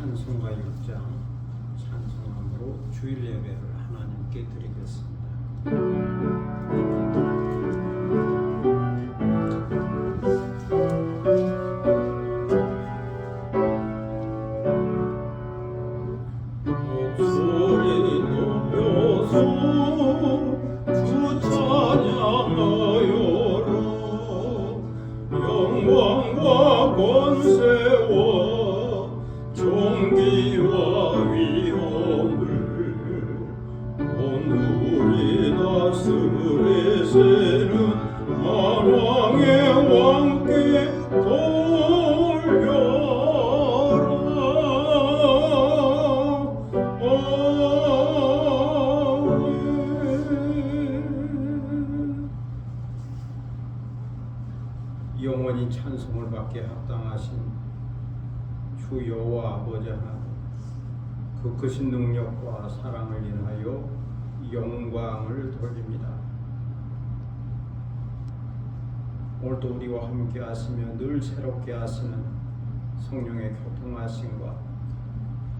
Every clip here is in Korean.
찬송가 6장 찬송함으로 주일 예배를 하나님께 드리겠습니다. 목소리 높여서 주 찬양하여라. 영광과 권세와 존귀와 위엄을 오늘이 나스렛에는 만왕의 왕께 돌려라. 영원히 찬송을 받게 합당하신 주 여호와 아버지 하나님, 그 크신 능력과 사랑을 인하여 영광을 돌립니다. 오늘도 우리와 함께 하시며 늘 새롭게 하시는 성령의 교통하심과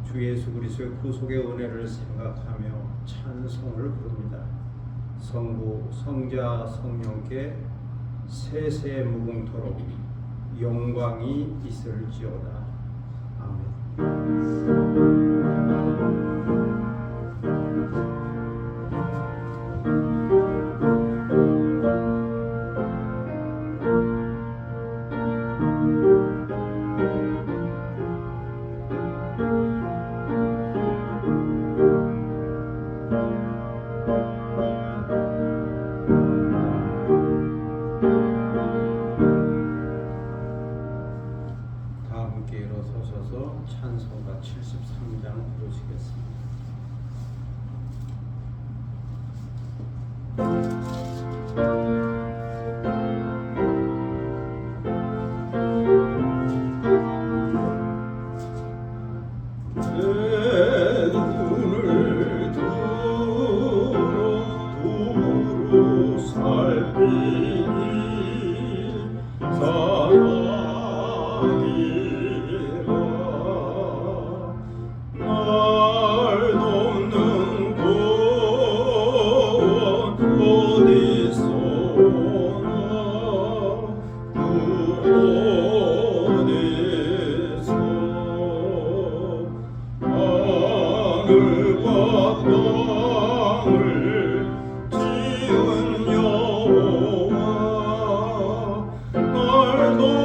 주 예수 그리스도의 구속의 은혜를 생각하며 찬송을 부릅니다. 성부, 성자, 성령께 세세 무궁토록 영광이 있을지어다. 아멘. 일어서셔서 찬송가 73장 부르시겠습니다. 내 눈을 들어 두루 살피니 사랑이라. 날 돕는 곳 어디서나 그 어디서 하늘과 땅을 지은 여호와 날 도와주심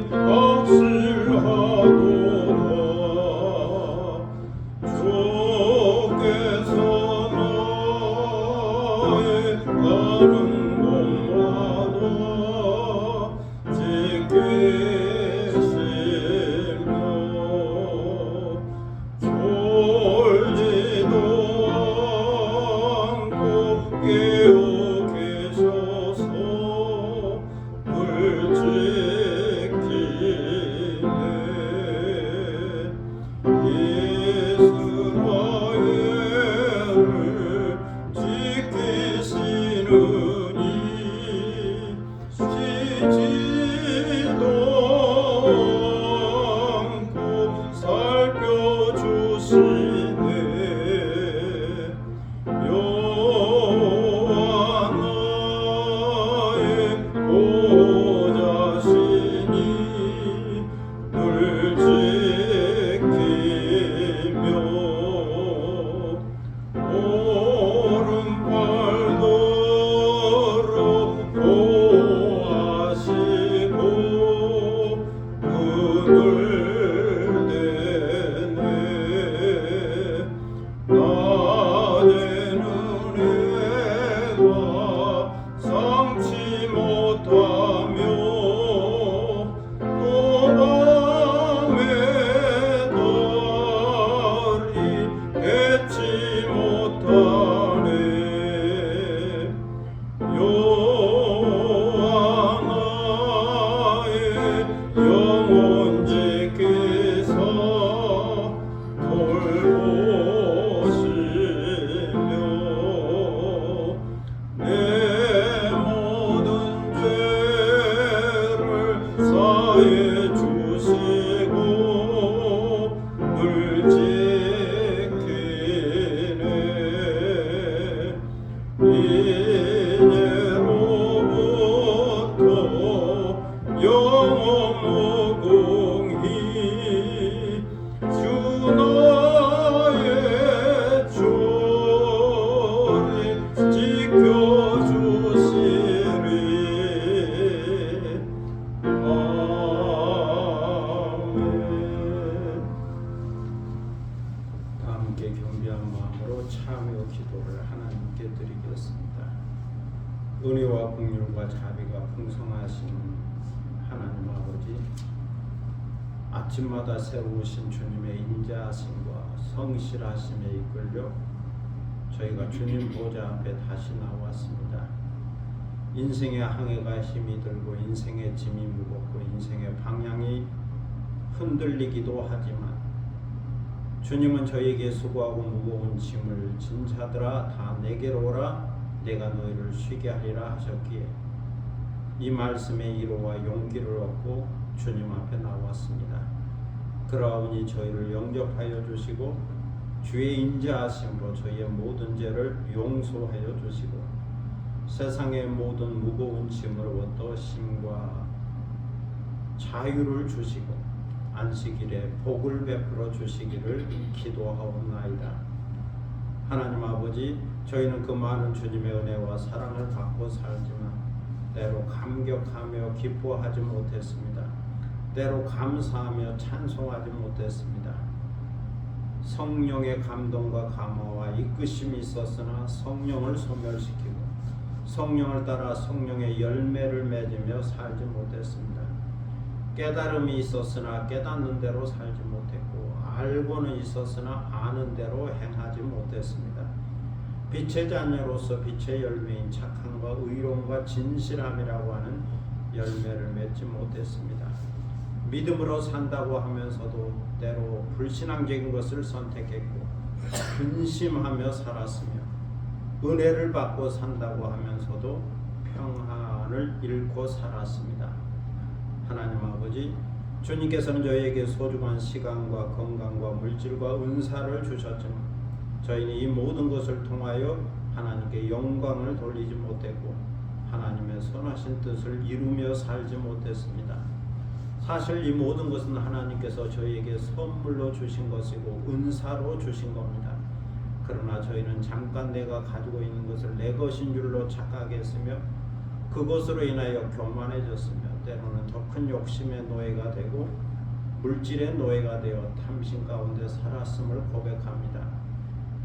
확실하도다. 주께서 나의 가는 곳마다 지키시며 주의 주시고 늘 지키네 이제로부터 영원 무궁히 주 나의 조리 지켜주시리 아멘. 다 함께 겸비한 마음으로 참여 기도를 하나님께 드리겠습니다. 은혜와 긍휼과 자비가 풍성하신 하나님 아버지, 아침마다 세우신 주님의 인자하심과 성실하심에 이끌려 저희가 주님 보좌 앞에 다시 나왔습니다. 인생의 항해가 힘이 들고 인생의 짐이 무겁고 인생의 방향이 흔들리기도 하지만 주님은 저에게 수고하고 무거운 짐을 진 자들아 다 내게로 오라 내가 너희를 쉬게 하리라 하셨기에 이 말씀의 위로와 용기를 얻고 주님 앞에 나왔습니다. 그러하오니 저희를 영접하여 주시고 주의 인자하심으로 저희의 모든 죄를 용서하여 주시고 세상의 모든 무거운 짐으로부터 힘과 자유를 주시고 안식일에 복을 베풀어 주시기를 기도하옵나이다. 하나님 아버지, 저희는 그 많은 주님의 은혜와 사랑을 받고 살지만 때로 감격하며 기뻐하지 못했습니다. 때로 감사하며 찬송하지 못했습니다. 성령의 감동과 감화와 이끄심이 있었으나 성령을 소멸시키고 성령을 따라 성령의 열매를 맺으며 살지 못했습니다. 깨달음이 있었으나 깨닫는 대로 살지 못했고 알고는 있었으나 아는 대로 행하지 못했습니다. 빛의 자녀로서 빛의 열매인 착함과 의로움과 진실함이라고 하는 열매를 맺지 못했습니다. 믿음으로 산다고 하면서도 때로 불신앙적인 것을 선택했고 근심하며 살았으며 은혜를 받고 산다고 하면서도 평안을 잃고 살았습니다. 하나님 아버지, 주님께서는 저희에게 소중한 시간과 건강과 물질과 은사를 주셨지만 저희는 이 모든 것을 통하여 하나님께 영광을 돌리지 못했고 하나님의 선하신 뜻을 이루며 살지 못했습니다. 사실 이 모든 것은 하나님께서 저희에게 선물로 주신 것이고 은사로 주신 겁니다. 그러나 저희는 잠깐 내가 가지고 있는 것을 내 것인 줄로 착각했으며 그것으로 인하여 교만해졌으며 때로는 더 큰 욕심의 노예가 되고 물질의 노예가 되어 탐심 가운데 살았음을 고백합니다.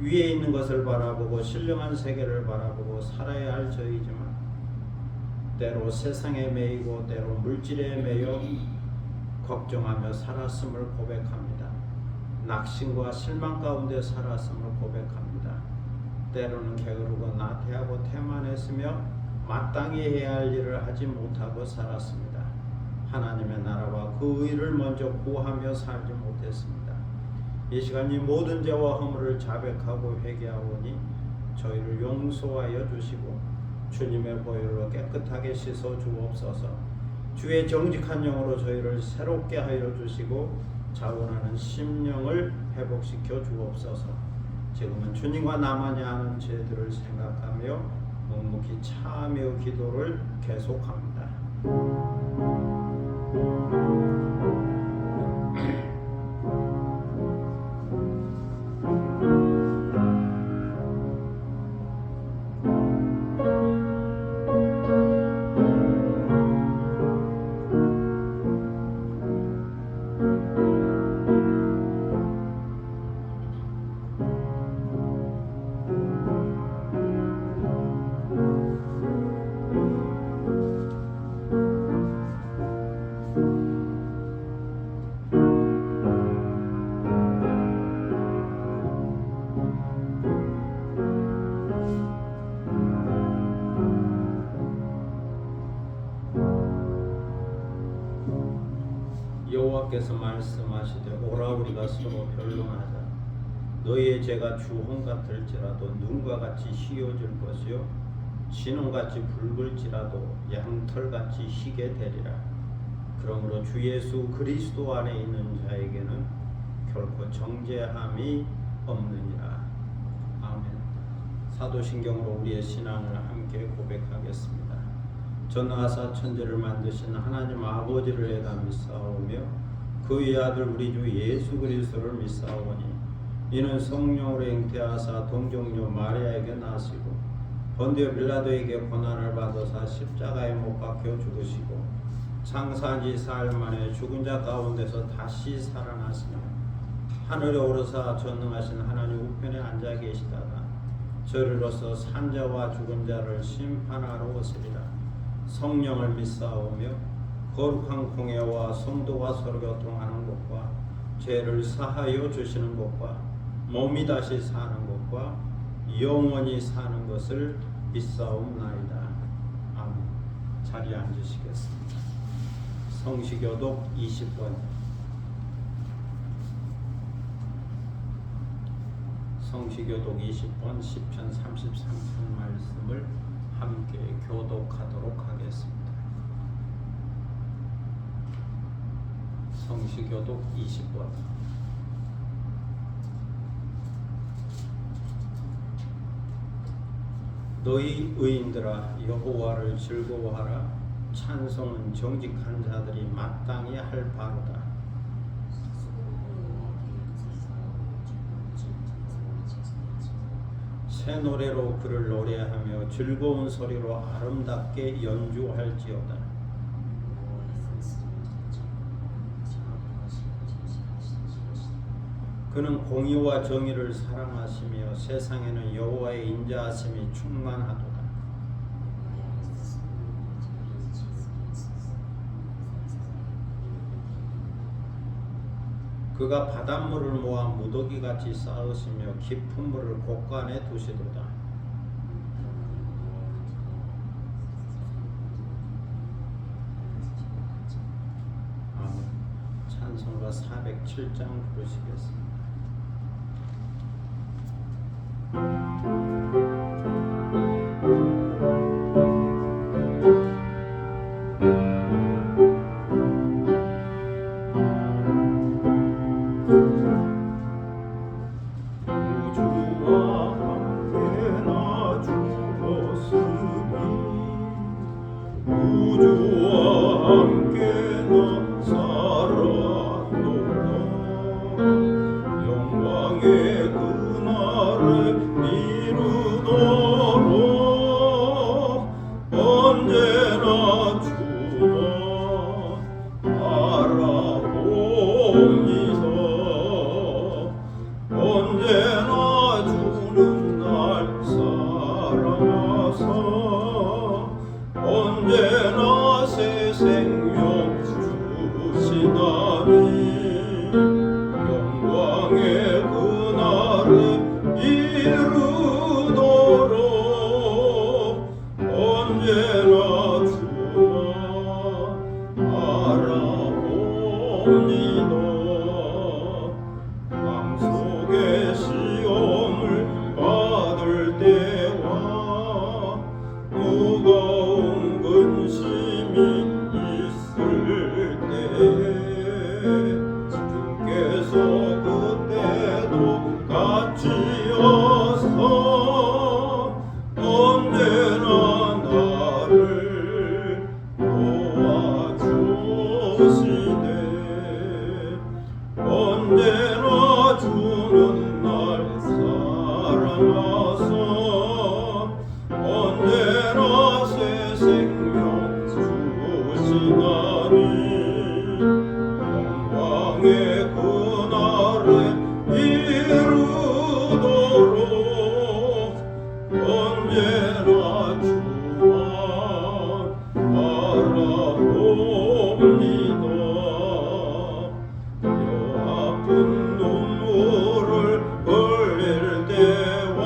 위에 있는 것을 바라보고 신령한 세계를 바라보고 살아야 할 저희지만 때로 세상에 매이고 때로 물질에 매여 걱정하며 살았음을 고백합니다. 낙심과 실망 가운데 살았음을 고백합니다. 때로는 게으르고 나태하고 태만했으며 마땅히 해야 할 일을 하지 못하고 살았습니다. 하나님의 나라와 그 의를 먼저 구하며 살지 못했습니다. 이 시간 이 모든 죄와 허물을 자백하고 회개하오니 저희를 용서하여 주시고 주님의 보혈로 깨끗하게 씻어 주옵소서. 주의 정직한 영으로 저희를 새롭게 하여 주시고 자원하는 심령을 회복시켜 주옵소서. 지금은 주님과 나만이 아는 죄들을 생각하며 묵묵히 참여 기도를 계속합니다. 여호와께서 말씀하시되 오라 우리가 서로 변론하자. 너희의 죄가 주홍 같을지라도 눈과 같이 희어질 것이요 진홍같이 붉을지라도 양털같이 희게 되리라. 그러므로 주 예수 그리스도 안에 있는 자에게는 결코 정죄함이 없느니라. 아멘. 사도신경으로 우리의 신앙을 함께 고백하겠습니다. 전능하사 천지를 만드신 하나님 아버지를 내가 믿사오며 그의 아들 우리 주 예수 그리스도를 믿사오니 이는 성령으로 잉태하사 동정녀 마리아에게 나시고 본디오 빌라도에게 고난을 받으사 십자가에 못 박혀 죽으시고 장사한 지 사흘 만에 죽은 자 가운데서 다시 살아나시며 하늘에 오르사 전능하신 하나님 우편에 앉아 계시다가 저리로서 산자와 죽은 자를 심판하러 오시리라. 성령을 믿사오며 거룩한 공예와 성도와 서로 교통하는 것과 죄를 사하여 주시는 것과 몸이 다시 사는 것과 영원히 사는 것을 믿사옵나이다. 아멘. 자리에 앉으시겠습니다. 성시교독 20번 성시교독 20번 10편 33편 말씀을 함께 교독하도록 하겠습니다. 성시교독 20번 너희 의인들아 여호와를 즐거워하라. 찬송은 정직한 자들이 마땅히 할 바로다. 새 노래로 그를 노래하며 즐거운 소리로 아름답게 연주할지어다. 그는 공의와 정의를 사랑하시며 세상에는 여호와의 인자하심이 충만하도다. 그가 바닷물을 모아 무더기같이 쌓으시며 깊은 물을 곳간에 두시도다. 아멘. 찬송가 407장 부르시겠습니다. 언제나 새 생명 주시나니 영광의 그날을 이루도록 언제나 주만 바라옵니다. 마음속에 시험을 받을 때와 무거운 근심이 있을 때에 주께서 그때도 같이 어서 언제나 나를 도와주시네. 언제나 주는 날 사랑하사 언제나 새 생명 주시나니 영광의 그날을 이루도록 언제나 주만 바라봅니다. 아픈 눈물을 흘릴 때와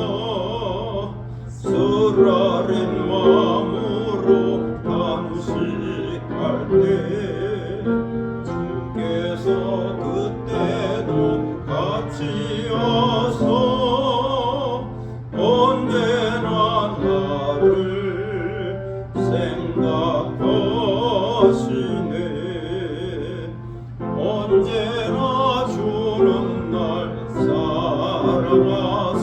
쓰라린 마음으로 단식할 때 주께서 그때 주는 날 사랑하사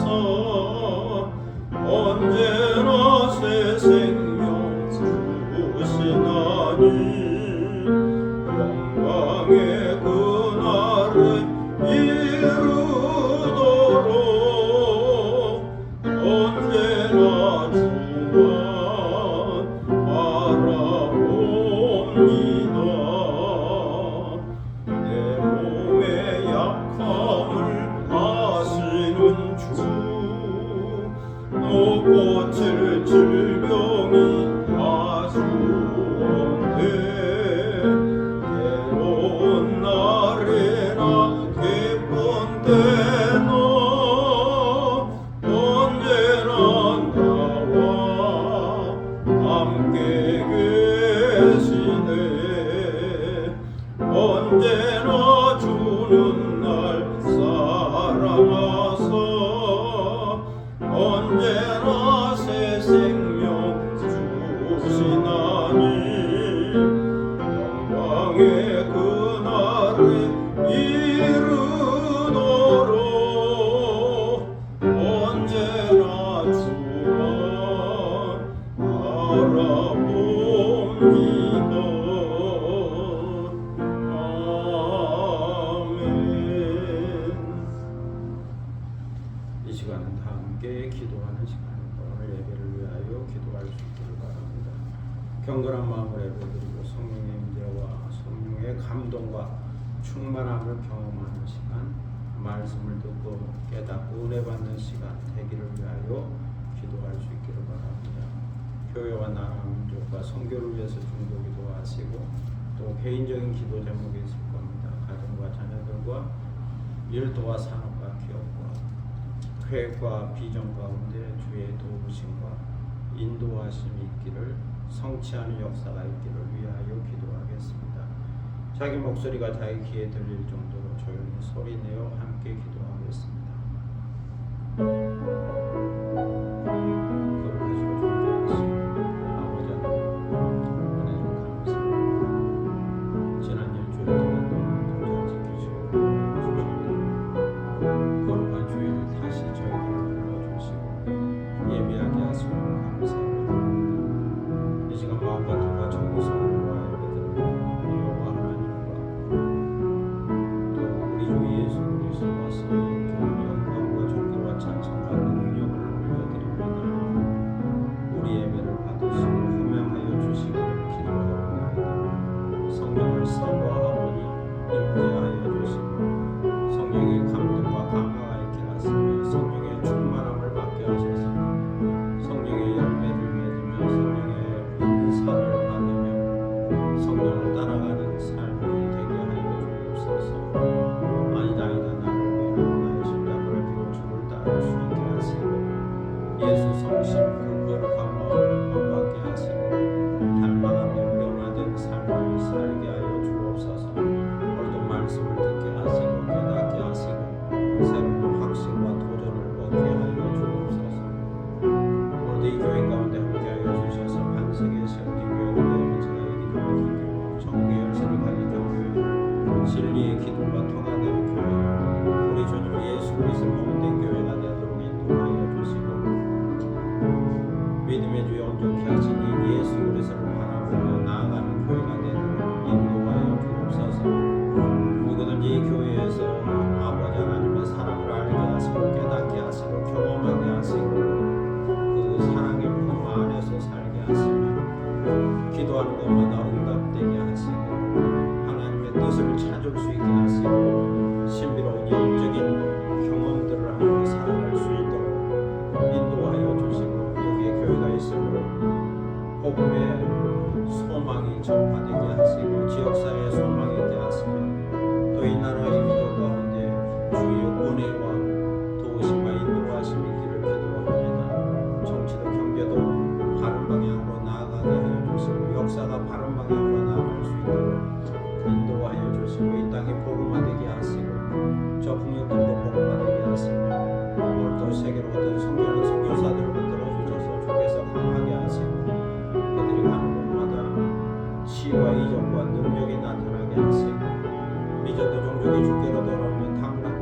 언제나 새 생명 주시나니 영광의 그날을 이루도록 언제나 주만 바라봅니다. 내 몸의 약함을 아시는 주 못 고칠 질병이 아주 없네. 괴로운 날에나 기쁜 때나 언제나 나와 함께 계시네. 언제나 주는 날 사랑하사 언제나 새 생명 주시나니 영광의 그날을 이루도록 언제나 주만 바라봅니다. 이 시간은 다 함께 기도하는 시간입니다. 오늘 예배를 위하여 기도할 수 있기를 바랍니다. 경건한 마음을 예배드리고 성령의 임재와 성령의 감동과 충만함을 경험하는 시간, 말씀을 듣고 깨닫고 은혜 받는 시간 되기를 위하여 기도할 수 있기를 바랍니다. 교회와 나라 민족과 선교를 위해서 중보 기도하시고 또 개인적인 기도 제목이 있을 겁니다. 가정과 자녀들과 일도와 산업과 기업과 계획과 비전 가운데 주의 도우심과 인도하심이 있기를 성취하는 역사가 있기를 위하여 기도하겠습니다. 자기 목소리가 자기 귀에 들릴 정도로 조용히 소리내어 함께 기도하겠습니다. 거룩하시고 존귀하신 아버지 하나님 은혜 좀 감사합니다. 지난 일주일 동안 동잘 지키시고 거룩한 주일 다시 저희들을 불러주시고 예배하게 하시고 감사합니다. 이 시간 마음과 뜻과 정성과 예배드립니다. 여호와 하나님과 또 우리 주 예수 그리스도와 성령께 영광과 존귀와 찬송받는 능력을 올려드립니다. 우리 예배를 받으시고 흠양하여 주시기를 기도하옵나이다. 성령을 선거하오니 임재하여 주시고 성령의 감동과 감화가 있게 하시며 성령의 충만함을 받게 하소서. 성령의 열매를 맺으며 성령의 은사를 받으며 성령을 따라가는 삶이 되게 하여 주옵소서. 아니다 나를 위하여 나의 십자가를 지고 주를 따를 수 있게 하시고 예수 성심 그 거룩한 마음을 본받게 하시고 닮아가며 변화된 삶을 살게 하여 주옵소서. 오늘도 말씀을 듣게 하시고 깨닫게 하시고 새로운 확신과 도전을 얻게 하여 주옵소서. 오늘도 이 교회 가운데 함께하여 주셔서 반석의 성리교회로 내어지가 이기를 기교 정의 열쇠를 가진 교회 진리의 기도가 통하는 교회 우리 주님 예수 그리스도 몸된 교회가 되도록 인도하여 주시고 믿음의 주에 온전케 하시니 예수 그리스도를 바라보며 나아가는 교회가 되도록 인도하여 주옵소서. 누구든지 이 교회에서 아버지 하나님의 사랑을 알게 하시고 깨닫게 하시고 경험하게 하시고 그 사랑의 품 안에서 살게 하시며 기도하는 것마다 응답되게 하시고 하나님의 뜻을 찾을 수 있게 하시고 신비로운 영적인 경험들을 하며 살아갈 수 있도록 인도하여 주시고 여기에 교회가 있으므로 복음의 소망이 전파되게 하시고 지역사회의 소망이 있게 하시며 또 이 나라의 민족 가운데 주의 은혜와 도우심과 인도하심이 있기를 기도합니다. 정치도 경제도 바른 방향으로 나아가게 하여 주시고 역사가 바른 방향으로 나아갈 수 있도록 인도하여 주시고 이 땅이 복음화되게 하시고 저 북녘들도 복음화되게 하시며 오늘도 세계로 어떤 선교는 선교사들을 만들어 주셔서 주께서 강하게 하시고 그들이 가는 곳마다 치유와 이적과 능력이 나타나게 하시고 미저도 종족이 주께로 돌아오면 당나귀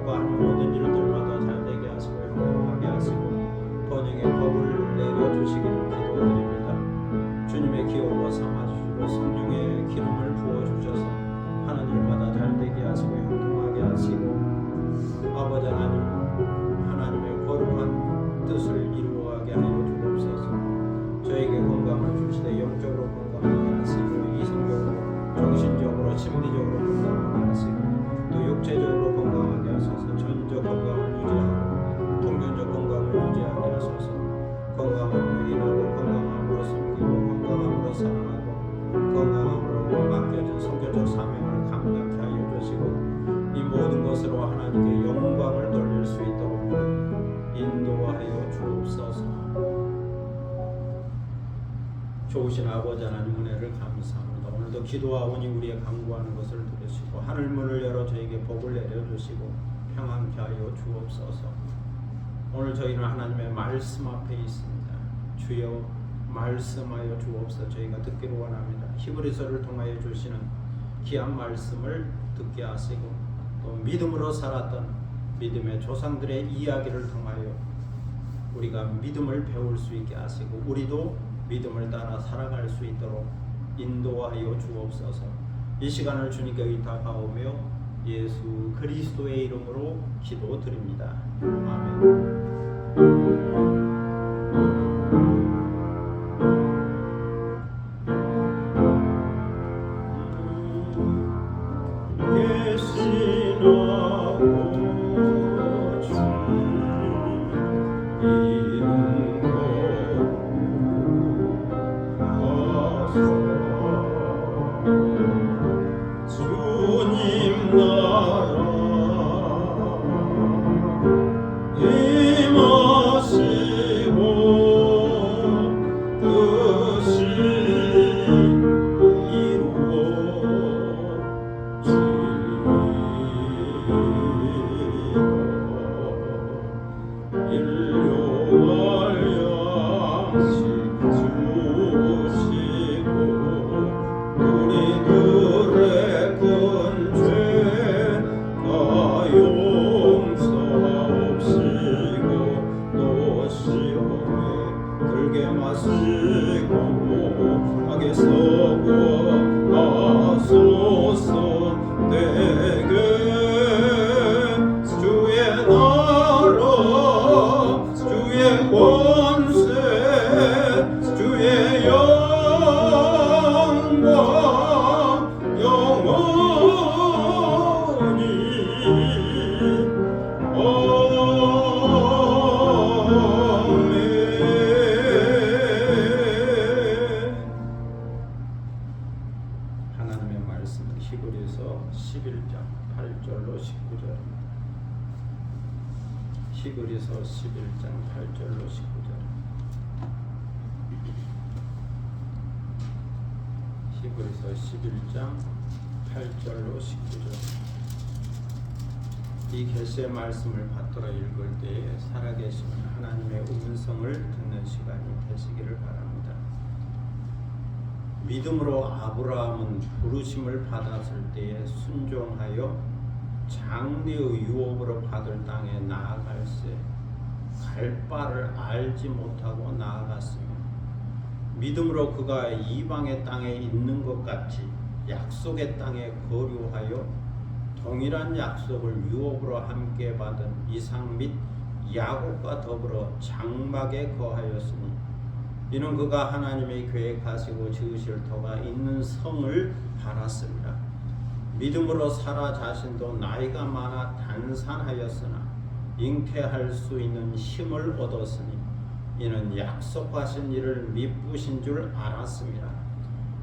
것과 하는 모든 일들마다 잘되게 하시고 형통하게 하시고 번영의 법을 내려주시기를 기도드립니다. 주님의 기업으로 삼아주시고 성령의 기름을 부어주셔서 하는 일마다 잘되게 하시고 형통하게 하시고 아버지 하나님의 거룩한 뜻을 이루어가게 하여 주옵소서. 저에게 건강을 주시되 영적으로 건강하게 하시고 이성적으로 정신적으로 심리적으로 건강하게 하시고 또 육체적으로 건강하게 하소서. 전적 건강을 유지하고 통전적 건강을 유지하게 하소서. 건강함으로 일하고 건강함으로 섬기고 건강함으로 사랑하고 건강함으로 맡겨진 성교적 사명을 감당케 하여 주시고 이 모든 것으로 하나님께 영광을 돌릴 수 있도록 인도하여 주옵소서. 좋으신 아버지 하나님 은혜를 감사합니다. 오늘도 기도하오니 우리의 간구하는 것을 들으시고 하늘문을 열어 저에게 복을 내려주시고 평안케 하여 주옵소서. 오늘 저희는 하나님의 말씀 앞에 있습니다. 주여 말씀하여 주옵소서. 저희가 듣기를 원합니다. 히브리서를 통하여 주시는 귀한 말씀을 듣게 하시고 또 믿음으로 살았던 믿음의 조상들의 이야기를 통하여 우리가 믿음을 배울 수 있게 하시고 우리도 믿음을 따라 살아갈 수 있도록 인도하여 주옵소서. 이 시간을 주님께 의탁하오며 예수 그리스도의 이름으로 기도드립니다. 아멘. 주님 나라 임하시고 뜻이 이루어지고 일용할 양식 주시고 우리들의 근죄 다 용서하옵시고 또 시험에 들게 마시고 악에 서고 하소서. 내게 주의 나라 주의 권세 주의 영광 영원히 아멘. 하나님의 말씀은 히브리서 11장 8절로 19절입니다. 히브리서 11장 8절로 19절. 히브리서 11장 8절로 19절. 이 계시의 말씀을 받들어 읽을 때에 살아계신 하나님의 음성을 듣는 시간이 되시기를 바랍니다. 믿음으로 아브라함은 부르심을 받았을 때에 순종하여 장래의 유업으로 받을 땅에 나아갈새 갈 바를 알지 못하고 나아갔으며 믿음으로 그가 이방의 땅에 있는 것 같이 약속의 땅에 거류하여 동일한 약속을 유업으로 함께 받은 이삭 및 야곱과 더불어 장막에 거하였으니 이는 그가 하나님의 계획하시고 지으실 터가 있는 성을 바랐습니다. 믿음으로 사라 자신도 나이가 많아 단산하였으나 잉태할 수 있는 힘을 얻었으니 이는 약속하신 일을 미쁘신 줄 알았습니다.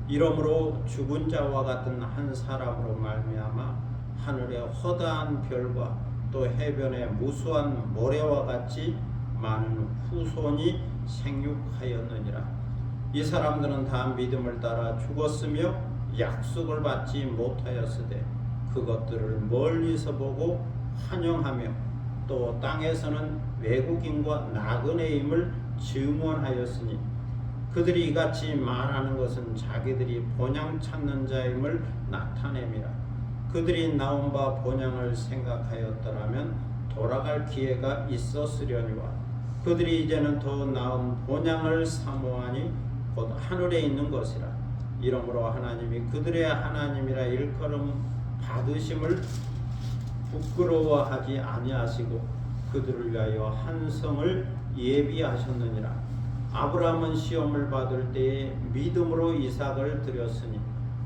이러므로 죽은 자와 같은 한 사람으로 말미암아 하늘의 허다한 별과 또 해변의 무수한 모래와 같이 많은 후손이 생육하였느니라. 이 사람들은 다 믿음을 따라 죽었으며 약속을 받지 못하였으되 그것들을 멀리서 보고 환영하며 또 땅에서는 외국인과 나그네임을 증언하였으니 그들이 이같이 말하는 것은 자기들이 본향 찾는 자임을 나타냅니다. 그들이 나온 바 본향을 생각하였더라면 돌아갈 기회가 있었으려니와 그들이 이제는 더 나은 본향을 사모하니 곧 하늘에 있는 것이라. 이러므로 하나님이 그들의 하나님이라 일컬음 받으심을 부끄러워하지 아니하시고 그들을 위하여 한 성을 예비하셨느니라. 아브라함은 시험을 받을 때에 믿음으로 이삭을 드렸으니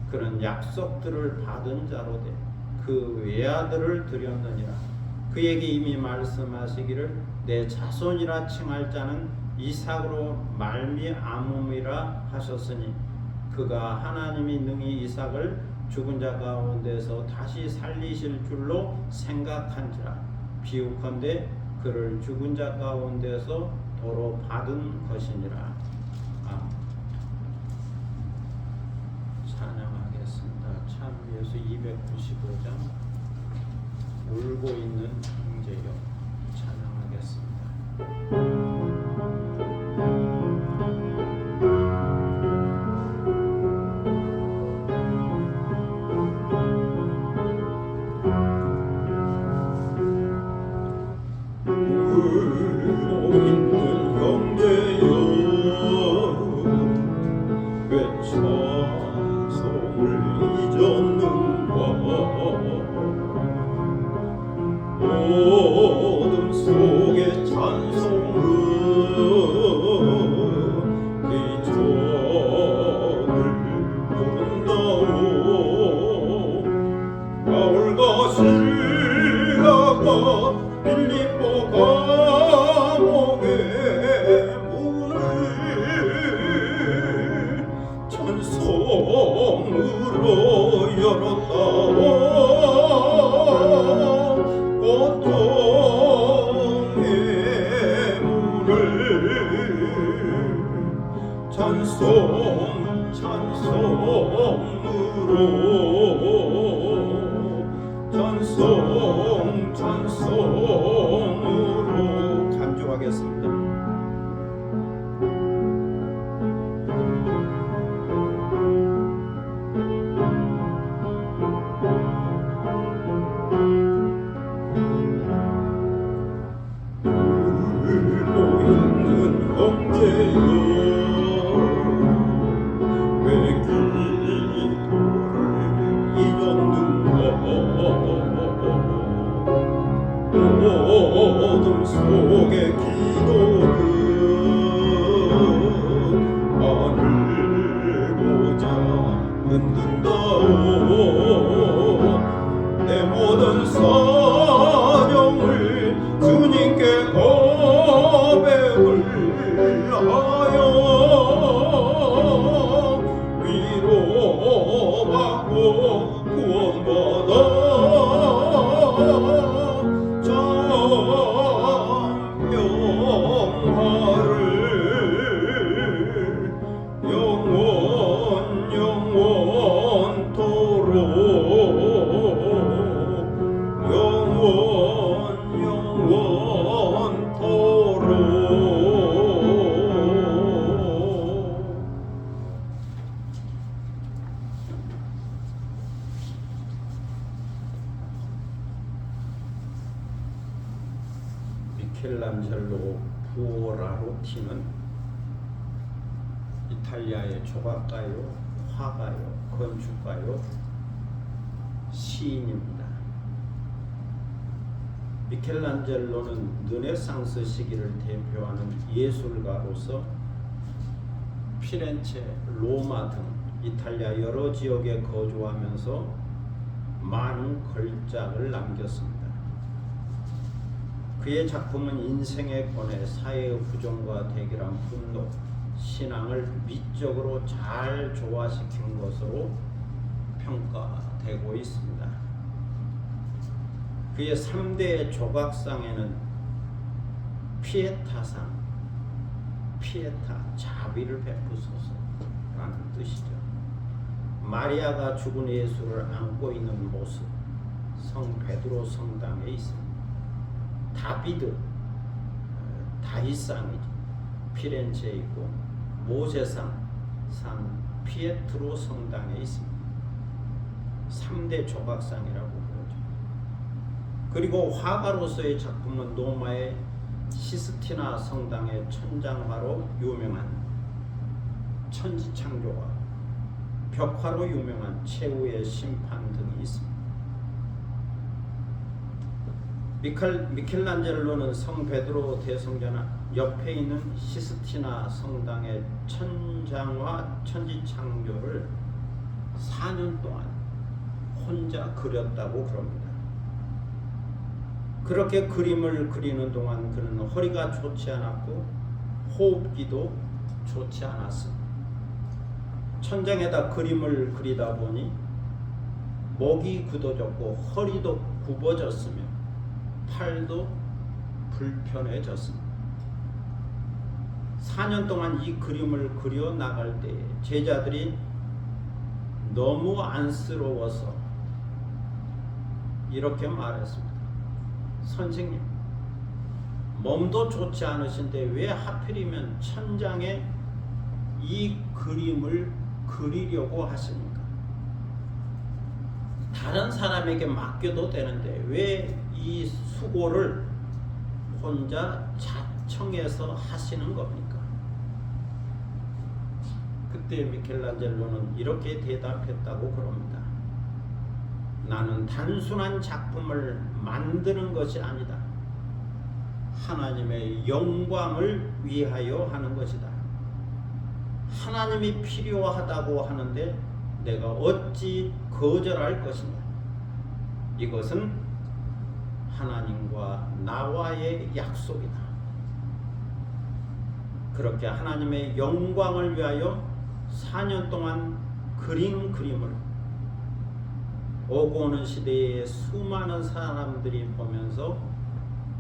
그는 약속들을 받은 자로되 그 외아들을 드렸느니라. 그에게 이미 말씀하시기를 내 자손이라 칭할 자는 이삭으로 말미암음이라 하셨으니 그가 하나님이 능히 이삭을 죽은 자 가운데서 다시 살리실 줄로 생각한지라. 비유컨대 그를 죽은 자 가운데서 도로 받은 것이니라. 찬양하겠습니다. 찬미에서 295장 울고 있는 형제여 찬양하겠습니다. 어둠 속에 찬송으로 기적을 부른다오. 바울과 실라가 빌립보 감옥의 문을 찬송으로 열었다오. 고통의 문을 찬송으로 간주하겠습니다. 어둠 속의 기도는 하늘 보자 흔든다오. 내 모든 사정을 주님께 고백을 하여 위로받고 구원받아 미켈란젤로 부오라로티는 이탈리아의 조각가요, 화가요, 건축가요, 시인입니다. 미켈란젤로는 르네상스 시기를 대표하는 예술가로서 피렌체, 로마 등 이탈리아 여러 지역에 거주하면서 많은 걸작을 남겼습니다. 그의 작품은 인생의 고뇌, 사회의 부정과 대결한 분노, 신앙을 미적으로 잘 조화시킨 것으로 평가되고 있습니다. 그의 3대 조각상에는 피에타상, 피에타, 자비를 베푸소서라는 뜻이죠. 마리아가 죽은 예수를 안고 있는 모습, 성 베드로 성당에 있습니다. 다비드, 다윗상이죠. 피렌체에 있고 모세상, 산 피에트로 성당에 있습니다. 3대 조각상이라고 그러죠. 그리고 화가로서의 작품은 로마의 시스티나 성당의 천장화로 유명한 천지창조와 벽화로 유명한 최후의 심판 등이 있습니다. 미켈란젤로는 성 베드로 대성전 옆에 있는 시스티나 성당의 천장화 천지창조를 4년 동안 혼자 그렸다고 그럽니다. 그렇게 그림을 그리는 동안 그는 허리가 좋지 않았고 호흡기도 좋지 않았습니다. 천장에다 그림을 그리다 보니 목이 굳어졌고 허리도 굽어졌으며 팔도 불편해졌습니다. 4년 동안 이 그림을 그려 나갈 때 제자들이 너무 안쓰러워서 이렇게 말했습니다. 선생님, 몸도 좋지 않으신데 왜 하필이면 천장에 이 그림을 그리려고 하십니까? 다른 사람에게 맡겨도 되는데 왜 이 수고를 혼자 자청해서 하시는 겁니까? 그때 미켈란젤로는 이렇게 대답했다고 그럽니다. 나는 단순한 작품을 만드는 것이 아니다. 하나님의 영광을 위하여 하는 것이다. 하나님이 필요하다고 하는데 내가 어찌 거절할 것이냐. 이것은 하나님과 나와의 약속이다. 그렇게 하나님의 영광을 위하여 4년 동안 그린 그림을 오고 오는 시대에 수많은 사람들이 보면서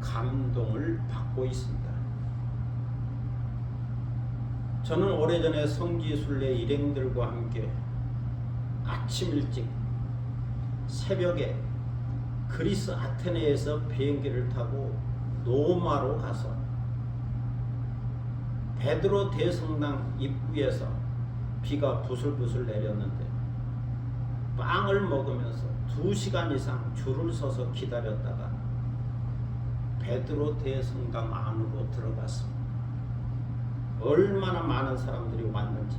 감동을 받고 있습니다. 저는 오래전에 성지순례 일행들과 함께 아침 일찍 새벽에 그리스 아테네에서 비행기를 타고 로마로 가서 베드로 대성당 입구에서 비가 부슬부슬 내렸는데 빵을 먹으면서 2시간 이상 줄을 서서 기다렸다가 베드로 대성당 안으로 들어갔습니다. 얼마나 많은 사람들이 왔는지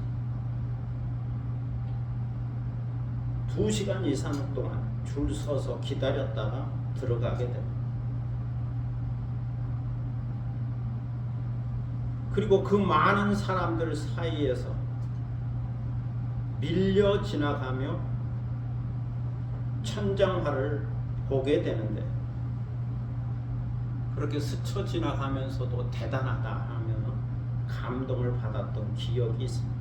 2시간 이상 동안 줄 서서 기다렸다가 들어가게 됩니다. 그리고 그 많은 사람들 사이에서 밀려 지나가며 천장화를 보게 되는데 그렇게 스쳐 지나가면서도 대단하다 하면 감동을 받았던 기억이 있습니다.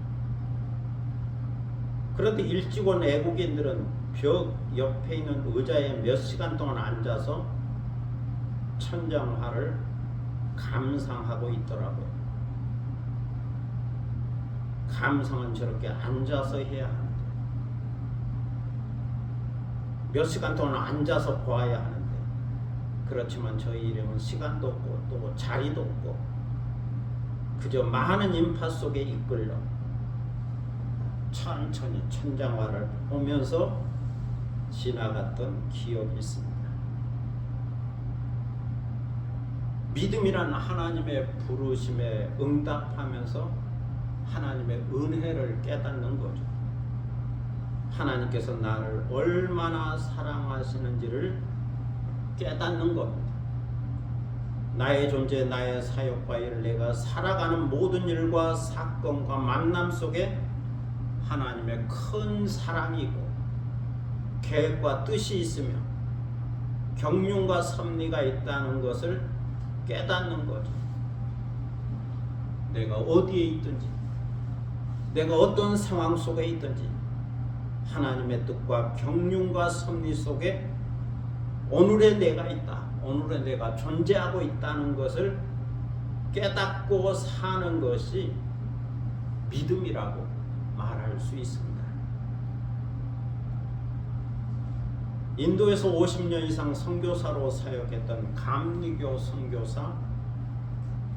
그런데 일찍 온 애국인들은 벽 옆에 있는 의자에 몇 시간 동안 앉아서 천장화를 감상하고 있더라고요. 감상은 저렇게 앉아서 해야 하는데 몇 시간 동안 앉아서 봐야 하는데 그렇지만 저희 일행은 시간도 없고 또 자리도 없고 그저 많은 인파 속에 이끌려 천천히 천장화를 보면서 지나갔던 기억이 있습니다. 믿음이란 하나님의 부르심에 응답하면서 하나님의 은혜를 깨닫는 거죠. 하나님께서 나를 얼마나 사랑하시는지를 깨닫는 겁니다. 나의 존재, 나의 사역과 일을 내가 살아가는 모든 일과 사건과 만남 속에 하나님의 큰 사랑이 있고 계획과 뜻이 있으며 경륜과 섭리가 있다는 것을 깨닫는 거죠. 내가 어디에 있든지 내가 어떤 상황 속에 있든지 하나님의 뜻과 경륜과 섭리 속에 오늘의 내가 있다. 오늘의 내가 존재하고 있다는 것을 깨닫고 사는 것이 믿음이라고 말할 수 있습니다. 인도에서 50년 이상 선교사로 사역했던 감리교 선교사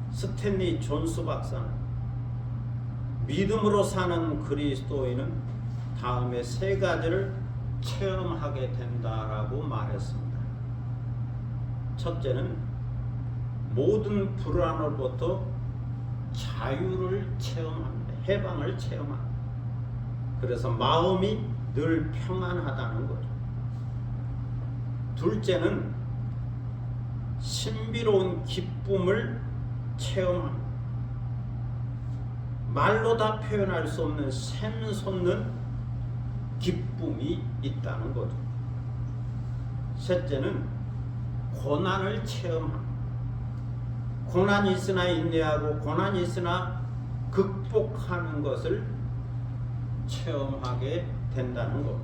스탠리 존스 박사는 믿음으로 사는 그리스도인은 다음에 3가지를 체험하게 된다라고 말했습니다. 첫째는 모든 불안으로부터 자유를 체험합니다. 해방을 체험합니다. 그래서 마음이 늘 평안하다는 거죠. 둘째는 신비로운 기쁨을 체험합니다. 말로 다 표현할 수 없는 샘솟는 기쁨이 있다는 거죠. 셋째는 고난을 체험합니다. 고난이 있으나 인내하고 고난이 있으나 극복하는 것을 체험하게 된다는 것.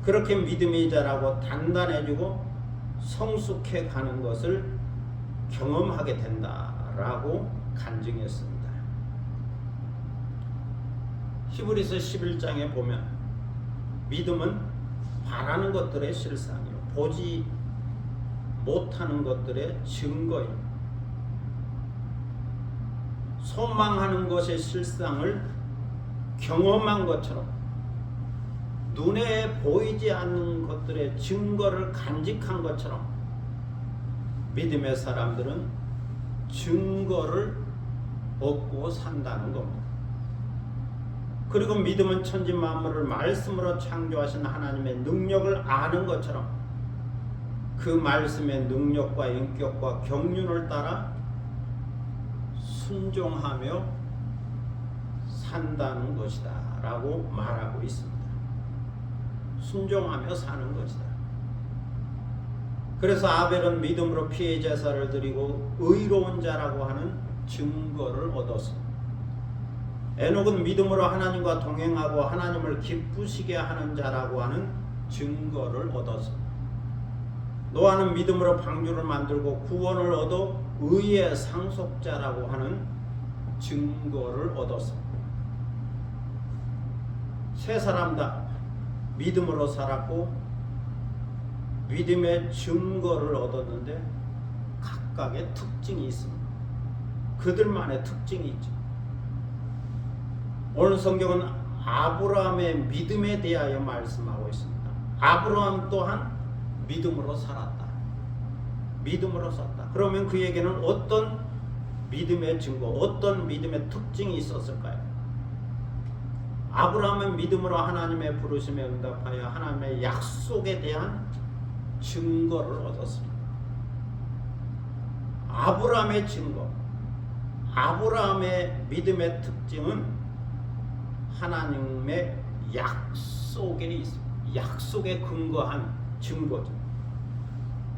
그렇게 믿음이 자라고 단단해지고 성숙해 가는 것을 경험하게 된다라고 간증했습니다. 히브리서 11장에 보면 믿음은 바라는 것들의 실상이요 보지 못하는 것들의 증거입니다. 소망하는 것의 실상을 경험한 것처럼 눈에 보이지 않는 것들의 증거를 간직한 것처럼 믿음의 사람들은 증거를 얻고 산다는 겁니다. 그리고 믿음은 천지 만물을 말씀으로 창조하신 하나님의 능력을 아는 것처럼 그 말씀의 능력과 인격과 경륜을 따라 순종하며 산다는 것이다 라고 말하고 있습니다. 순종하며 사는 것이다. 그래서 아벨은 믿음으로 피해 제사를 드리고 의로운 자라고 하는 증거를 얻었습니다. 에녹은 믿음으로 하나님과 동행하고 하나님을 기쁘시게 하는 자라고 하는 증거를 얻었습니다. 노아는 믿음으로 방주를 만들고 구원을 얻어 의의 상속자라고 하는 증거를 얻었습니다. 세 사람 다 믿음으로 살았고 믿음의 증거를 얻었는데 각각의 특징이 있습니다. 그들만의 특징이 있죠. 오늘 성경은 아브라함의 믿음에 대하여 말씀하고 있습니다. 아브라함 또한 믿음으로 살았다. 믿음으로 샀다. 그러면 그에게는 어떤 믿음의 증거, 어떤 믿음의 특징이 있었을까요? 아브라함은 믿음으로 하나님의 부르심에 응답하여 하나님의 약속에 대한 증거를 얻었습니다. 아브라함의 증거, 아브라함의 믿음의 특징은 하나님의 약속에 있습니다. 약속에 근거한 증거죠.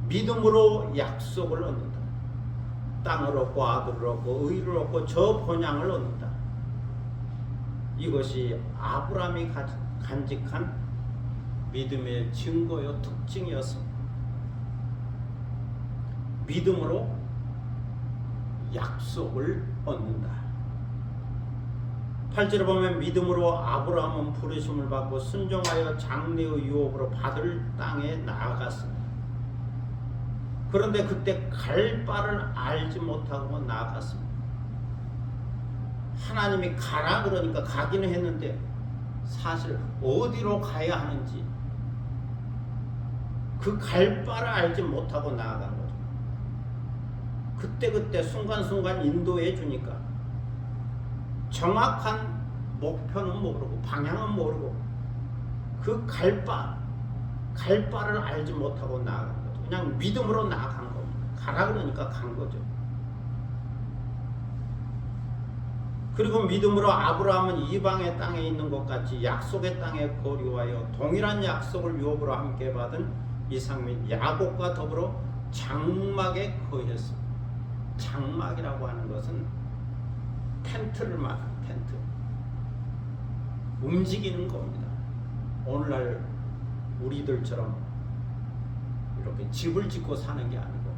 믿음으로 약속을 얻는다. 땅을 얻고 아들을 얻고 의를 얻고 저 본향을 얻는다. 이것이 아브라함이 간직한 믿음의 증거요 특징이었습니다. 믿음으로 약속을 얻는다. 8절에 보면 믿음으로 아브라함은 부르심을 받고 순종하여 장래의 유업으로 받을 땅에 나아갔습니다. 그런데 그때 갈 바를 알지 못하고 나아갔습니다. 하나님이 가라 그러니까 가기는 했는데 사실 어디로 가야 하는지 그 갈 바를 알지 못하고 나아간 거죠. 그때 순간순간 인도해 주니까 정확한 목표는 모르고 방향은 모르고 그 갈 바를 알지 못하고 나아간 거죠. 그냥 믿음으로 나아간 겁니다. 가라 그러니까 간 거죠. 그리고 믿음으로 아브라함은 이방의 땅에 있는 것 같이 약속의 땅에 거류하여 동일한 약속을 유업으로 함께 받은 이삭 및 야곱과 더불어 장막에 거했습니다. 장막이라고 하는 것은 텐트를 말하는 텐트. 움직이는 겁니다. 오늘날 우리들처럼 이렇게 집을 짓고 사는 게 아니고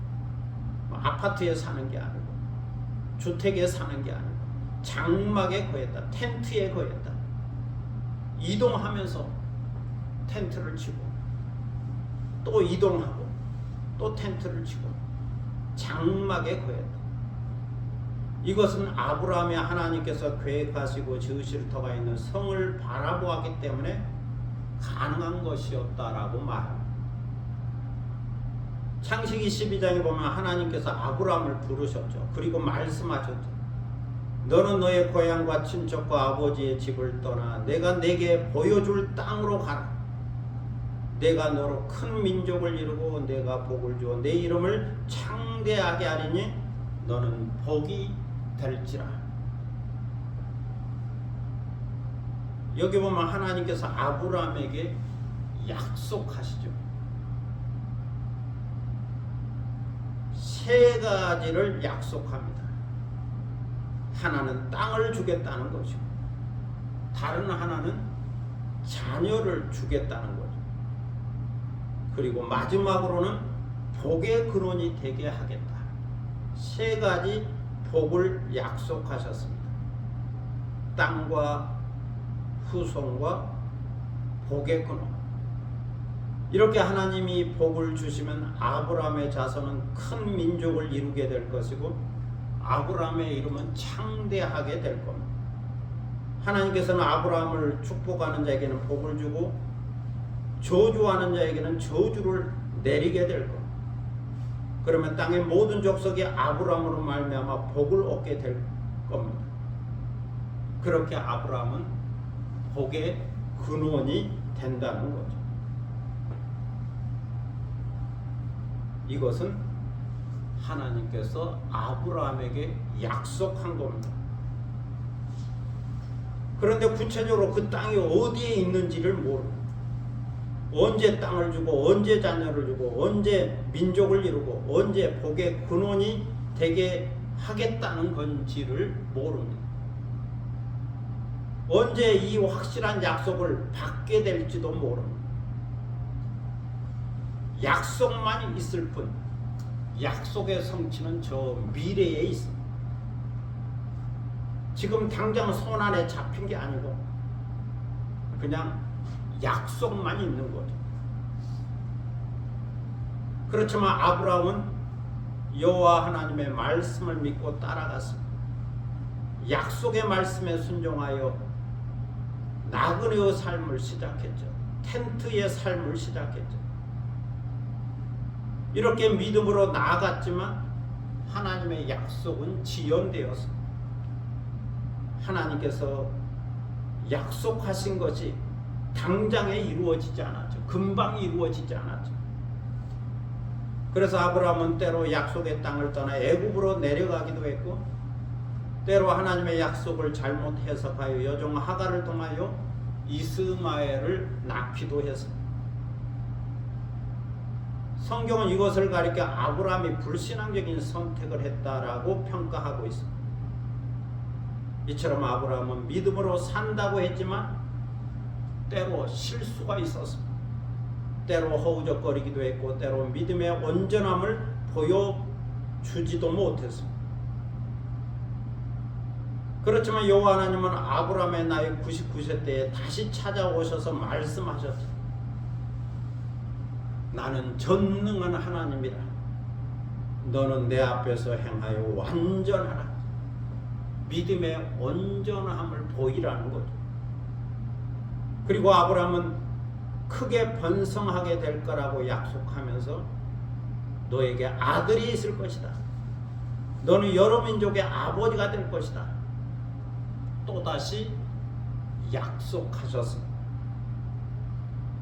아파트에 사는 게 아니고 주택에 사는 게 아니고 장막에 거했다. 텐트에 거했다. 이동하면서 텐트를 치고 또 이동하고 또 텐트를 치고 장막에 거했다. 이것은 아브라함의 하나님께서 계획하시고 지으실 터가 있는 성을 바라보았기 때문에 가능한 것이었다라고 말합니다. 창세기 12장에 보면 하나님께서 아브라함을 부르셨죠. 그리고 말씀하셨죠. 너는 너의 고향과 친척과 아버지의 집을 떠나 내가 내게 보여줄 땅으로 가라. 내가 너로 큰 민족을 이루고 내가 복을 주어 내 이름을 창대하게 하리니 너는 복이 될지라. 여기 보면 하나님께서 아브라함에게 약속하시죠. 세 가지를 약속합니다. 하나는 땅을 주겠다는 것이고, 다른 하나는 자녀를 주겠다는 거죠. 그리고 마지막으로는 복의 근원이 되게 하겠다. 세 가지 복을 약속하셨습니다. 땅과 후손과 복의 근원. 이렇게 하나님이 복을 주시면 아브라함의 자손은 큰 민족을 이루게 될 것이고 아브라함의 이름은 창대하게 될 겁니다. 하나님께서는 아브라함을 축복하는 자에게는 복을 주고 저주하는 자에게는 저주를 내리게 될 겁니다. 그러면 땅의 모든 족속이 아브라함으로 말미암아 복을 얻게 될 겁니다. 그렇게 아브라함은 복의 근원이 된다는 거죠. 이것은 하나님께서 아브라함에게 약속한 겁니다. 그런데 구체적으로 그 땅이 어디에 있는지를 모르고 언제 땅을 주고 언제 자녀를 주고 언제 민족을 이루고 언제 복의 근원이 되게 하겠다는 건지를 모릅니다. 언제 이 확실한 약속을 받게 될지도 모릅니다. 약속만 있을 뿐 약속의 성취는 저 미래에 있습니다. 지금 당장 손 안에 잡힌 게 아니고 그냥 약속만 있는 거죠. 그렇지만 아브라함은 여호와 하나님의 말씀을 믿고 따라갔습니다. 약속의 말씀에 순종하여 나그네의 삶을 시작했죠. 텐트의 삶을 시작했죠. 이렇게 믿음으로 나아갔지만 하나님의 약속은 지연되었습니다. 하나님께서 약속하신 것이 당장에 이루어지지 않았죠. 금방 이루어지지 않았죠. 그래서 아브라함은 때로 약속의 땅을 떠나 애굽으로 내려가기도 했고 때로 하나님의 약속을 잘못 해석하여 여종 하갈을 통하여 이스마엘을 낳기도 했습니다. 성경은 이것을 가리켜 아브라함이 불신앙적인 선택을 했다라고 평가하고 있습니다. 이처럼 아브라함은 믿음으로 산다고 했지만 때로 실수가 있었습니다. 때로 허우적거리기도 했고 때로 믿음의 온전함을 보여주지도 못했습니다. 그렇지만 여호와 하나님은 아브라함의 나이 99세 때에 다시 찾아오셔서 말씀하셨죠. 나는 전능한 하나님이라. 너는 내 앞에서 행하여 완전하라. 믿음의 온전함을 보이라는 거죠. 그리고 아브라함은 크게 번성하게 될 거라고 약속하면서 너에게 아들이 있을 것이다. 너는 여러 민족의 아버지가 될 것이다. 또다시 약속하셨습니다.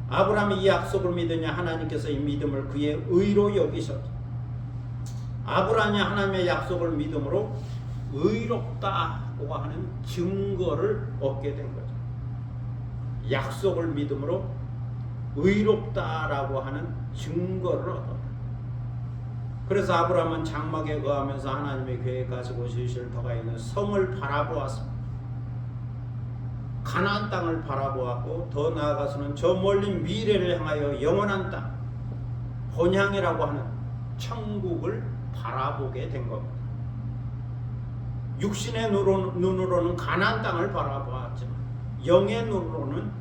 아브라함이 이 약속을 믿으냐 하나님께서 이 믿음을 그의 의로 여기셨죠. 아브라함이 하나님의 약속을 믿음으로 의롭다고 하는 증거를 얻게 된 거죠. 약속을 믿음으로 의롭다라고 하는 증거를 얻었다. 그래서 아브라함은 장막에 거하면서 하나님의 계획 가지고 지으실 터가 있는 성을 바라보았습니다. 가나안 땅을 바라보았고 더 나아가서는 저 멀리 미래를 향하여 영원한 땅, 본향이라고 하는 천국을 바라보게 된 겁니다. 육신의 눈으로는 가나안 땅을 바라보았지만 영의 눈으로는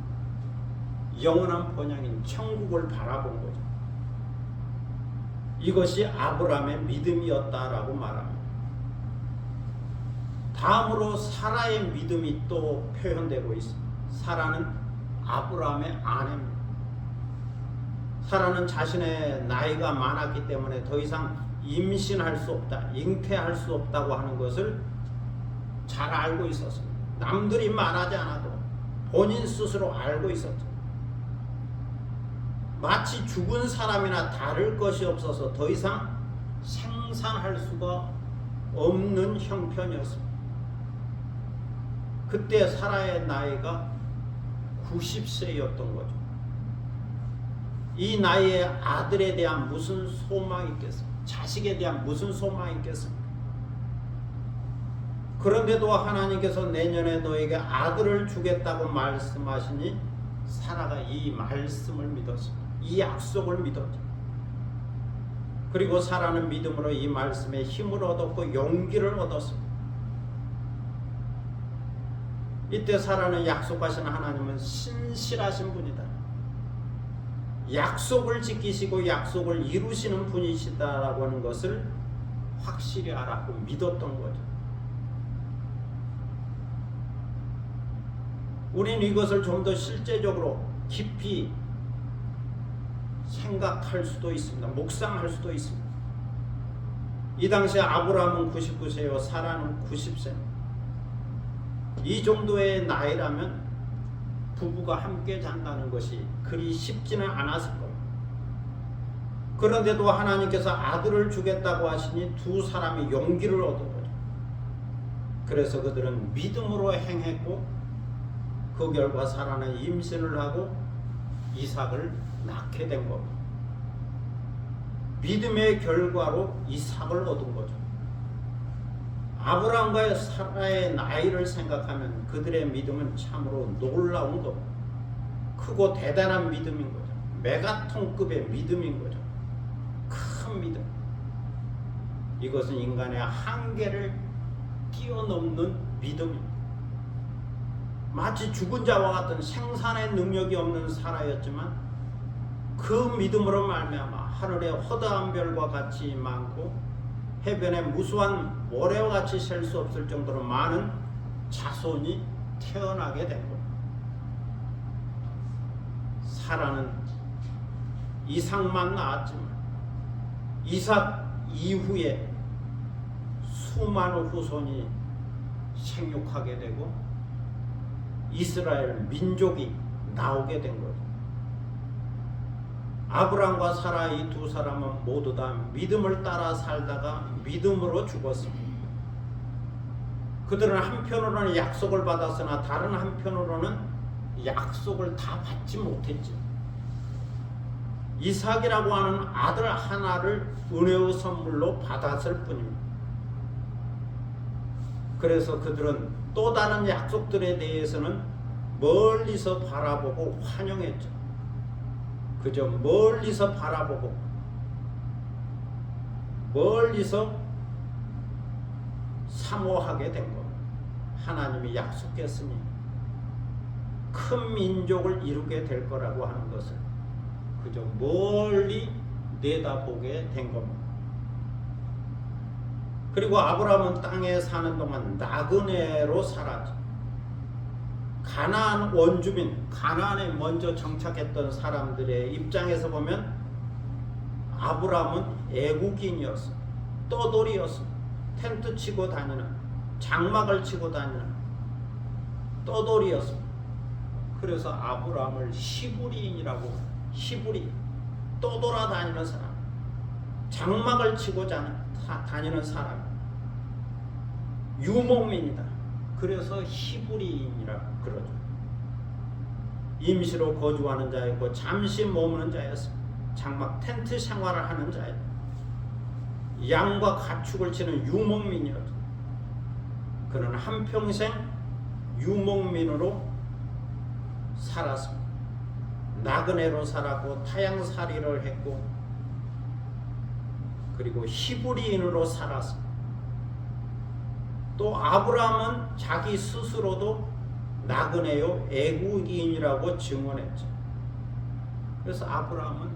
영원한 본향인 천국을 바라본 거죠. 이것이 아브라함의 믿음이었다라고 말합니다. 다음으로 사라의 믿음이 또 표현되고 있습니다. 사라는 아브라함의 아내입니다. 사라는 자신의 나이가 많았기 때문에 더 이상 임신할 수 없다, 잉태할 수 없다고 하는 것을 잘 알고 있었습니다. 남들이 말하지 않아도 본인 스스로 알고 있었죠. 마치 죽은 사람이나 다를 것이 없어서 더 이상 생산할 수가 없는 형편이었습니다. 그때 사라의 나이가 90세였던 거죠. 이 나이에 아들에 대한 무슨 소망이 있겠습니까? 자식에 대한 무슨 소망이 있겠습니까? 그런데도 하나님께서 내년에 너에게 아들을 주겠다고 말씀하시니 사라가 이 말씀을 믿었습니다. 이 약속을 믿었죠. 그리고 사라는 믿음으로 이 말씀에 힘을 얻었고 용기를 얻었습니다. 이때 사라는 약속하신 하나님은 신실하신 분이다. 약속을 지키시고 약속을 이루시는 분이시다라고 하는 것을 확실히 알았고 믿었던 거죠. 우리는 이것을 좀 더 실제적으로 깊이 생각할 수도 있습니다. 묵상할 수도 있습니다. 이 당시에 아브라함은 99세요, 사라는 90세입니다. 이 정도의 나이라면 부부가 함께 잔다는 것이 그리 쉽지는 않았을 겁니다. 그런데도 하나님께서 아들을 주겠다고 하시니 두 사람이 용기를 얻은 거죠. 그래서 그들은 믿음으로 행했고 그 결과 사라는 임신을 하고 이삭을 낳게 된 겁니다. 믿음의 결과로 이삭을 얻은 거죠. 아브라함과 사라의 나이를 생각하면 그들의 믿음은 참으로 놀라운 것, 크고 대단한 믿음인 거죠. 메가톤급의 믿음인 거죠. 큰 믿음. 이것은 인간의 한계를 뛰어넘는 믿음입니다. 마치 죽은 자와 같은 생산의 능력이 없는 사라였지만 그 믿음으로 말미암아 하늘의 허다한 별과 같이 많고 해변의 무수한 모래와 같이 셀 수 없을 정도로 많은 자손이 태어나게 된 겁니다. 사라는 이삭만 낳았지만 이삭 이후에 수많은 후손이 생육하게 되고 이스라엘 민족이 나오게 된 거죠. 아브라함과 사라 이 두 사람은 모두 다 믿음을 따라 살다가 믿음으로 죽었습니다. 그들은 한편으로는 약속을 받았으나 다른 한편으로는 약속을 다 받지 못했죠. 이삭이라고 하는 아들 하나를 은혜의 선물로 받았을 뿐입니다. 그래서 그들은 또 다른 약속들에 대해서는 멀리서 바라보고 환영했죠. 그저 멀리서 바라보고 멀리서 사모하게 된 것. 하나님이 약속했으니 큰 민족을 이루게 될 거라고 하는 것을 그저 멀리 내다보게 된 겁니다. 그리고 아브라함은 땅에 사는 동안 나그네로 살았죠. 가나안 원주민, 가나안에 먼저 정착했던 사람들의 입장에서 보면 아브라함은 애국인이었어. 떠돌이였어. 텐트 치고 다니는, 장막을 치고 다니는 떠돌이였어. 그래서 아브라함을 히브리인이라고, 히브리, 떠돌아다니는 사람, 장막을 치고 다니는 사람, 유목민이다. 그래서 히브리인이라 그러죠. 임시로 거주하는 자였고 잠시 머무는 자였습니다. 장막 텐트 생활을 하는 자였고 양과 가축을 치는 유목민이었죠. 그는 한평생 유목민으로 살았습니다. 나그네로 살았고 타향살이를 했고 그리고 히브리인으로 살았습니다. 또 아브라함은 자기 스스로도 나그네요 애국인이라고 증언했죠. 그래서 아브라함은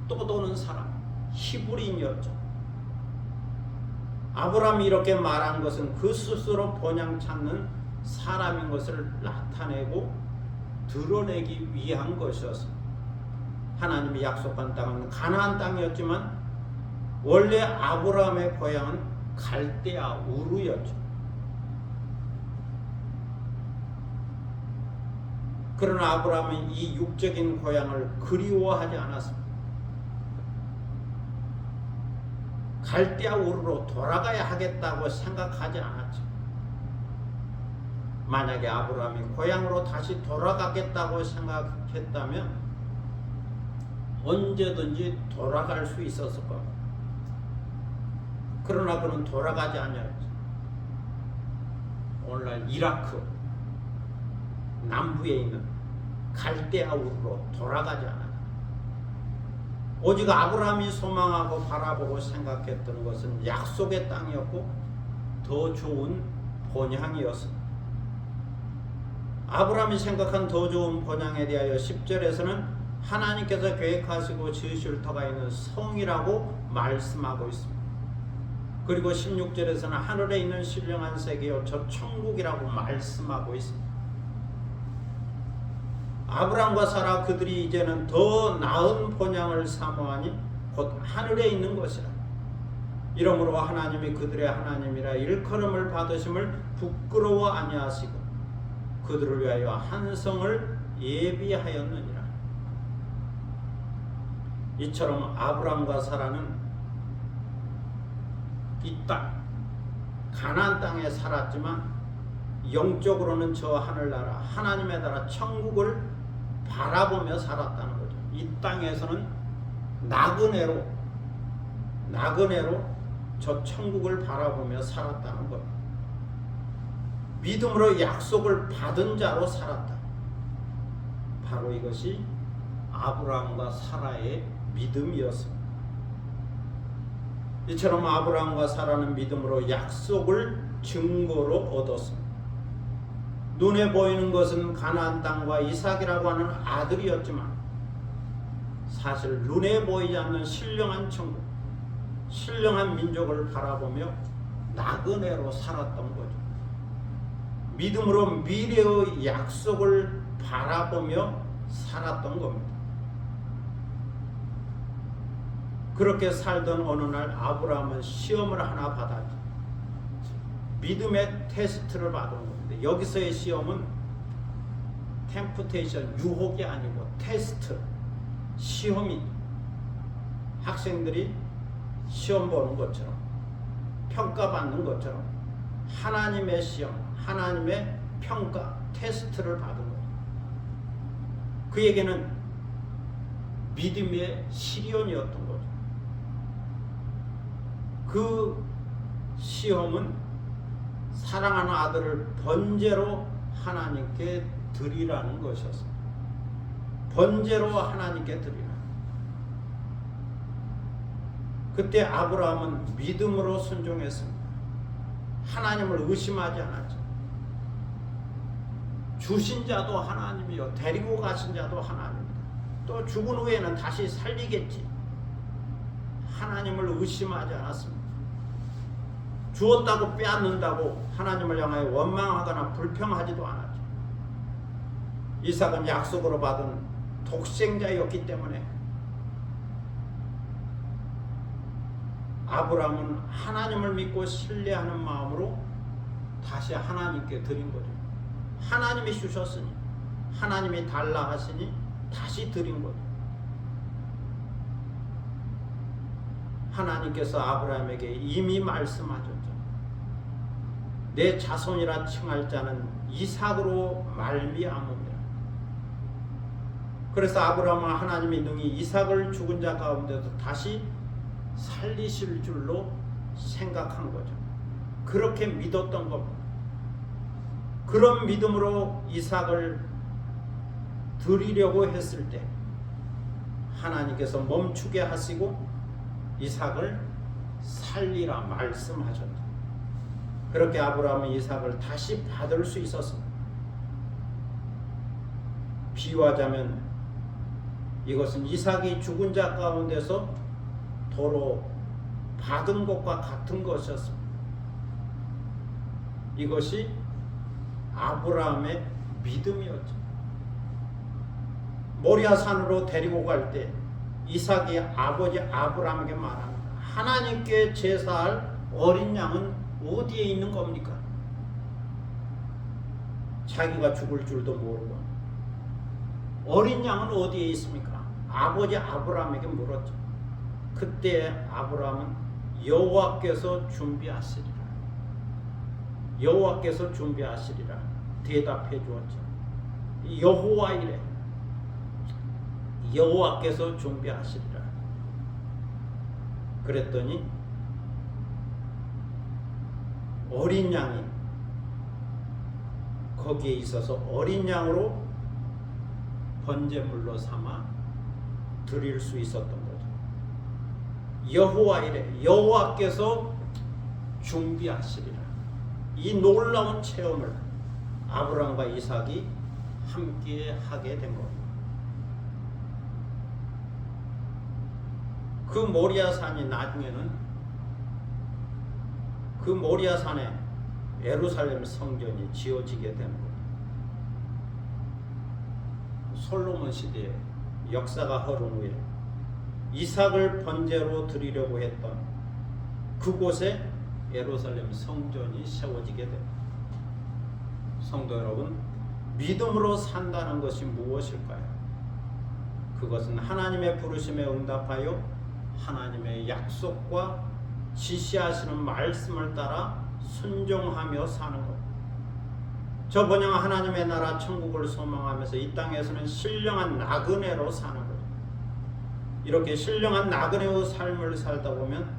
떠도는 사람, 히브리인이었죠. 아브라함이 이렇게 말한 것은 그 스스로 번향 찾는 사람인 것을 나타내고 드러내기 위한 것이었습니다. 하나님이 약속한 땅은 가나안 땅이었지만 원래 아브라함의 고향은 갈대아 우르였죠. 그러나 아브라함은 이 육적인 고향을 그리워하지 않았습니다. 갈대아 우르로 돌아가야 하겠다고 생각하지 않았죠. 만약에 아브라함이 고향으로 다시 돌아가겠다고 생각했다면 언제든지 돌아갈 수 있었을 겁니다. 그러나 그는 돌아가지 않았죠. 오늘날 이라크 남부에 있는 갈대아 우르로 돌아가지 않았죠. 오직 아브라함이 소망하고 바라보고 생각했던 것은 약속의 땅이었고 더 좋은 본향이었습니다. 아브라함이 생각한 더 좋은 본향에 대하여 10절에서는 하나님께서 계획하시고 지으실 터가 있는 성이라고 말씀하고 있습니다. 그리고 16절에서는 하늘에 있는 신령한 세계요 저 천국이라고 말씀하고 있습니다. 아브라함과 사라 그들이 이제는 더 나은 본향을 사모하니 곧 하늘에 있는 것이라. 이러므로 하나님이 그들의 하나님이라 일컬음을 받으심을 부끄러워 아니하시고 그들을 위하여 한 성을 예비하였느니라. 이처럼 아브라함과 사라는 이 땅 가나안 땅에 살았지만 영적으로는 저 하늘나라 하나님의 나라 천국을 바라보며 살았다는 거죠. 이 땅에서는 나그네로 저 천국을 바라보며 살았다는 것. 믿음으로 약속을 받은 자로 살았다. 바로 이것이 아브라함과 사라의 믿음이었습니다. 이처럼 아브라함과 사라는 믿음으로 약속을 증거로 얻었습니다. 눈에 보이는 것은 가나안 땅과 이삭이라고 하는 아들이었지만 사실 눈에 보이지 않는 신령한 천국, 신령한 민족을 바라보며 나그네로 살았던 거죠. 믿음으로 미래의 약속을 바라보며 살았던 겁니다. 그렇게 살던 어느 날 아브라함은 시험을 하나 받았죠. 믿음의 테스트를 받은 건데 여기서의 시험은 템프테이션, 유혹이 아니고 테스트, 시험이 학생들이 시험 보는 것처럼 평가받는 것처럼 하나님의 시험, 하나님의 평가, 테스트를 받은 거예요. 그에게는 믿음의 시련이었던 거죠. 그 시험은 사랑하는 아들을 번제로 하나님께 드리라는 것이었습니다. 번제로 하나님께 드리라. 그때 아브라함은 믿음으로 순종했습니다. 하나님을 의심하지 않았죠. 주신 자도 하나님이요 데리고 가신 자도 하나님입니다. 또 죽은 후에는 다시 살리겠지. 하나님을 의심하지 않았습니다. 주었다고 빼앗는다고 하나님을 향하여 원망하거나 불평하지도 않았죠. 이삭은 약속으로 받은 독생자였기 때문에 아브라함은 하나님을 믿고 신뢰하는 마음으로 다시 하나님께 드린 거죠. 하나님이 주셨으니 하나님이 달라 하시니 다시 드린 거죠. 하나님께서 아브라함에게 이미 말씀하셨죠. 내 자손이라 칭할 자는 이삭으로 말미암음이라. 그래서 아브라함은 하나님이 능히 이삭을 죽은 자 가운데서 다시 살리실 줄로 생각한 거죠. 그렇게 믿었던 겁니다. 그런 믿음으로 이삭을 드리려고 했을 때 하나님께서 멈추게 하시고 이삭을 살리라 말씀하셨다. 그렇게 아브라함은 이삭을 다시 받을 수 있었습니다. 비유하자면 이것은 이삭이 죽은 자 가운데서 도로 받은 것과 같은 것이었습니다. 이것이 아브라함의 믿음이었죠. 모리아 산으로 데리고 갈 때 이삭이 아버지 아브라함에게 말합니다. 하나님께 제사할 어린 양은 어디에 있는 겁니까? 자기가 죽을 줄도 모르고 어린 양은 어디에 있습니까? 아버지 아브라함에게 물었죠. 그때 아브라함은 여호와께서 준비하시리라. 여호와께서 준비하시리라 대답해 주었죠. 여호와 이래. 여호와께서 준비하시리라. 그랬더니 어린 양이 거기에 있어서 어린 양으로 번제물로 삼아 드릴 수 있었던 거죠. 여호와 이래. 여호와께서 준비하시리라. 이 놀라운 체험을 아브라함과 이삭이 함께 하게 된 겁니다. 그 모리아 산이 나중에는 그 모리아 산에 예루살렘 성전이 지어지게 되는 겁니다. 솔로몬 시대에 역사가 흐른 후에 이삭을 번제로 드리려고 했던 그곳에 예루살렘 성전이 세워지게 됩니다. 성도 여러분, 믿음으로 산다는 것이 무엇일까요? 그것은 하나님의 부르심에 응답하여 하나님의 약속과 지시하시는 말씀을 따라 순종하며 사는 것. 저 번영 하나님의 나라 천국을 소망하면서 이 땅에서는 신령한 나그네로 사는 것. 이렇게 신령한 나그네의 삶을 살다 보면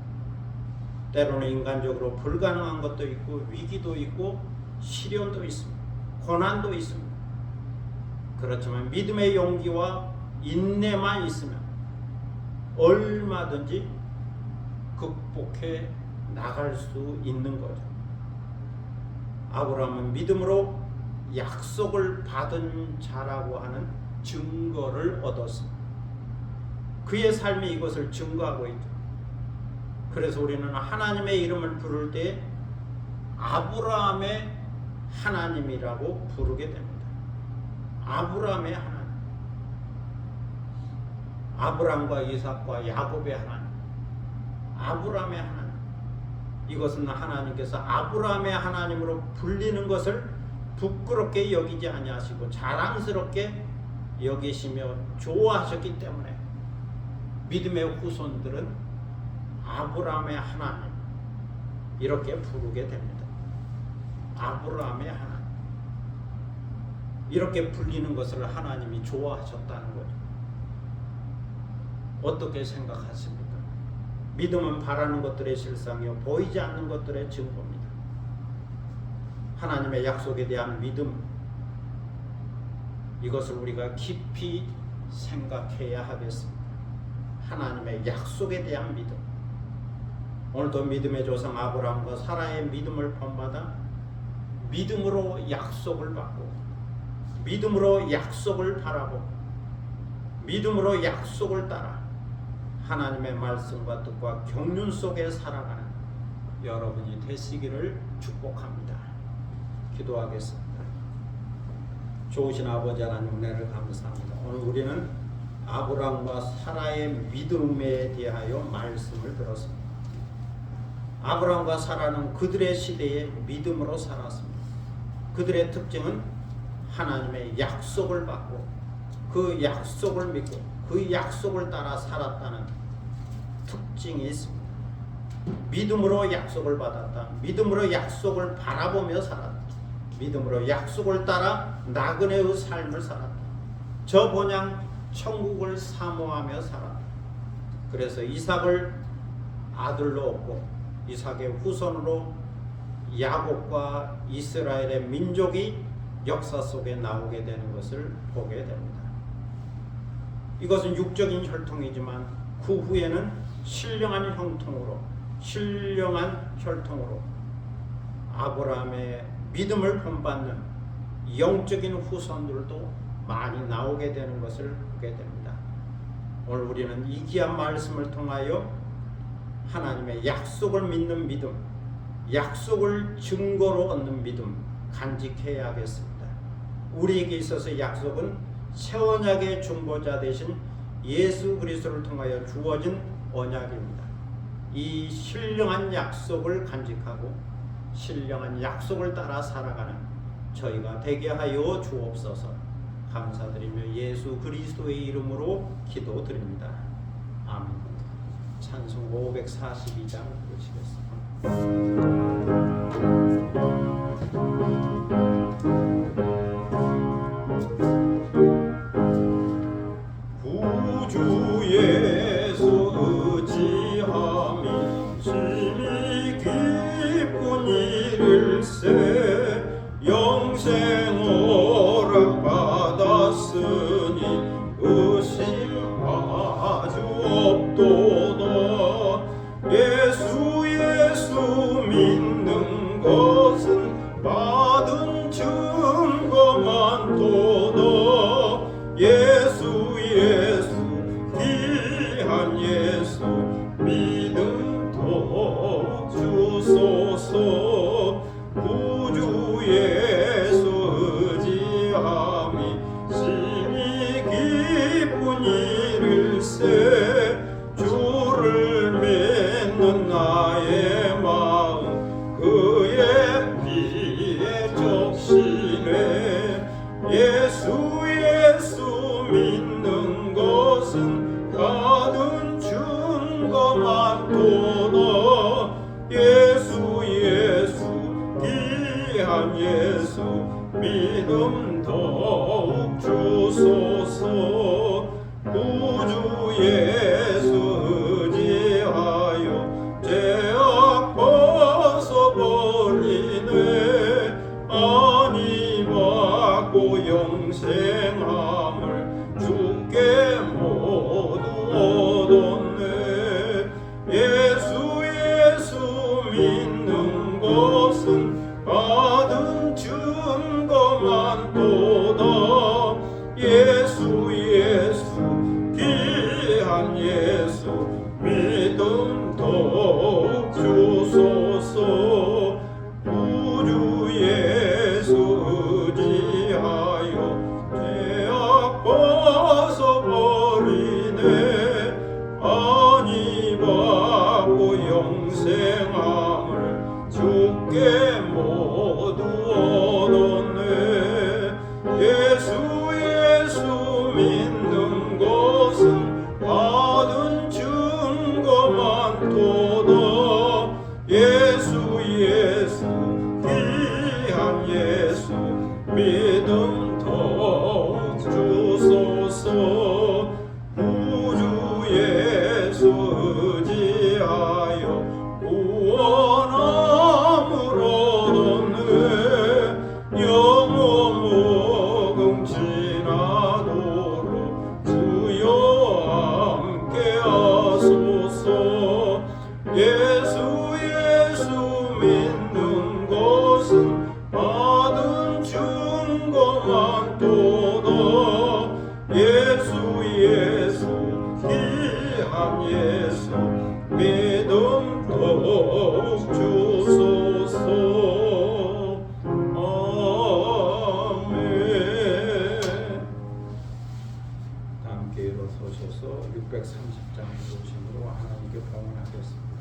때로는 인간적으로 불가능한 것도 있고 위기도 있고 시련도 있습니다. 고난도 있습니다. 그렇지만 믿음의 용기와 인내만 있으면 얼마든지 극복해 나갈 수 있는 거죠. 아브라함은 믿음으로 약속을 받은 자라고 하는 증거를 얻었습니다. 그의 삶이 이것을 증거하고 있죠. 그래서 우리는 하나님의 이름을 부를 때 아브라함의 하나님이라고 부르게 됩니다. 아브라함의 하나님. 아브라함과 이삭과 야곱의 하나님. 아브라함의 하나님. 이것은 하나님께서 아브라함의 하나님으로 불리는 것을 부끄럽게 여기지 아니하시고 자랑스럽게 여기시며 좋아하셨기 때문에 믿음의 후손들은 아브라함의 하나님 이렇게 부르게 됩니다. 아브라함의 하나님 이렇게 불리는 것을 하나님이 좋아하셨다는 거죠. 어떻게 생각하십니까? 믿음은 바라는 것들의 실상이요 보이지 않는 것들의 증거입니다. 하나님의 약속에 대한 믿음 이것을 우리가 깊이 생각해야 하겠습니다. 하나님의 약속에 대한 믿음. 오늘도 믿음의 조상 아브라함과 사라의 믿음을 본받아 믿음으로 약속을 받고 믿음으로 약속을 바라보고 믿음으로 약속을 따라 하나님의 말씀과 뜻과 경륜 속에 살아가는 여러분이 되시기를 축복합니다. 기도하겠습니다. 좋으신 아버지 하나님 은혜를 감사합니다. 오늘 우리는 아브라함과 사라의 믿음에 대하여 말씀을 들었습니다. 아브라함과 사라는 그들의 시대에 믿음으로 살았습니다. 그들의 특징은 하나님의 약속을 받고 그 약속을 믿고 그 약속을 따라 살았다는 특징이 있습니다. 믿음으로 약속을 받았다. 믿음으로 약속을 바라보며 살았다. 믿음으로 약속을 따라 나그네의 삶을 살았다. 저 본향 천국을 사모하며 살았다. 그래서 이삭을 아들로 얻고 이삭의 후손으로 야곱과 이스라엘의 민족이 역사 속에 나오게 되는 것을 보게 됩니다. 이것은 육적인 혈통이지만 그 후에는 신령한 혈통으로 아브라함의 믿음을 본받는 영적인 후손들도 많이 나오게 되는 것을 보게 됩니다. 오늘 우리는 이 귀한 말씀을 통하여 하나님의 약속을 믿는 믿음, 약속을 증거로 얻는 믿음 간직해야 하겠습니다. 우리에게 있어서 약속은 새 언약의 중보자 되신 예수 그리스도를 통하여 주어진 언약입니다. 이 신령한 약속을 간직하고 신령한 약속을 따라 살아가는 저희가 되게 하여 주옵소서. 감사드리며 예수 그리스도의 이름으로 기도드립니다. 아멘. 찬송 542장 보시겠습니다. 구주 예수 의지함이 심히 기쁜 일일세 영생 허락 받았으니 의심 아주 없도다. 예수 믿는 것은 받은 증거만 도다. 예수 귀한 예수 믿음 더욱 주소서. 구주 예수 의지함이 심히 기쁜 일일세 주를 믿는 나의 마음 그의 피에 적시네. 예수 믿는 것은 받은 증거만 도다. 예수 귀한 예수 믿음 더욱 주소서. 구주 예수 의지하여 죄악 벗어버리네. 아니 받고 영생함을 주께 모두 얻었네. 예수 믿는 것은 받은 증거만 도다. 예수 귀한 예수 믿음 더욱 주소서. 구주 예수 의지하여 죄악 벗어버리네. 아니 받고 영생함을 주께 모두 얻었네. 예수 믿는 것은 받은 증거만 도다. 예수 귀한 예수 믿음 더욱 주소서. 구주 예수 의지하여 구원함을 얻었네. 영원 목음 지나도록 주여 함께 하소서. 예수 믿는 것은 받은 증거만 도다. 예수 귀한 예수 믿음 더욱 주소서. 아멘. 다 함께 일어서셔서 630장 도심으로 하나님께 봉헌하겠습니다.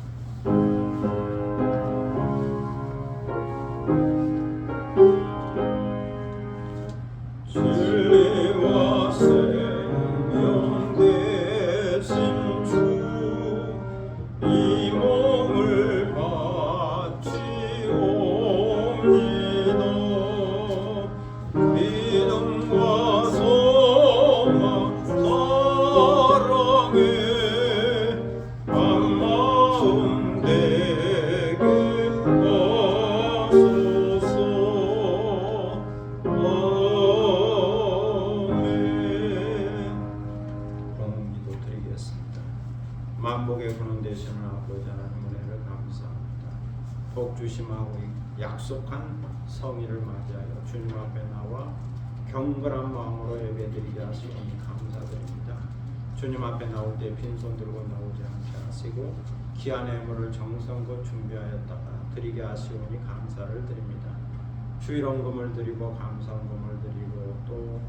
진리와 생명 되신 주 이 몸을 바치옵니다. 믿음과 소망 사랑에 한마음 되게 하소서. 봉헌기도 드리겠습니다. 만복의 근원 되시는 아버지 하나님 은혜를 감사합니다. 복 주심하고 약속한 성의를 맞이하여 주님 앞에 나와 경건한 마음으로 예배드리게 하시니 감사드립니다. 주님 앞에 나올 때 빈손 들고 나오지 않게 하시고 귀한 예물을 정성껏 준비하였다가 드리게 하시오니 감사를 드립니다. 주일원금을 드리고 감사원금을 드리고 또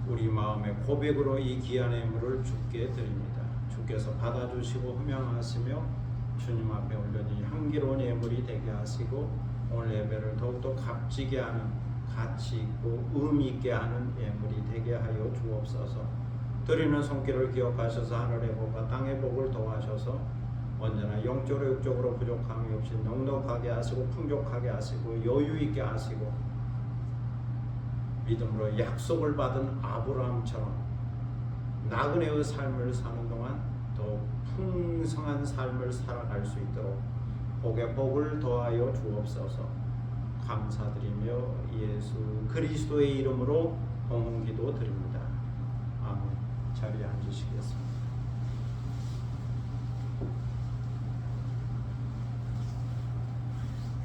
우리 마음의 고백으로 이 귀한 예물을 주께 드립니다. 주께서 받아주시고 흠양하시며 주님 앞에 올려진 향기로운 예물이 되게 하시고 오늘 예배를 더욱더 값지게 하는, 가치 있고 의미 있게 하는 예물이 되게 하여 주옵소서. 드리는 손길을 기억하셔서 하늘의 복과 땅의 복을 더하셔서 언제나 영적으로 육적으로 부족함이 없이 넉넉하게 하시고 풍족하게 하시고 여유 있게 하시고 믿음으로 약속을 받은 아브라함처럼 나그네의 삶을 사는 동안 더 풍성한 삶을 살아갈 수 있도록 복에 복을 더하여 주옵소서. 감사드리며 예수 그리스도의 이름으로 공헌기도 드립니다. 아멘. 자리에 앉으시겠습니다.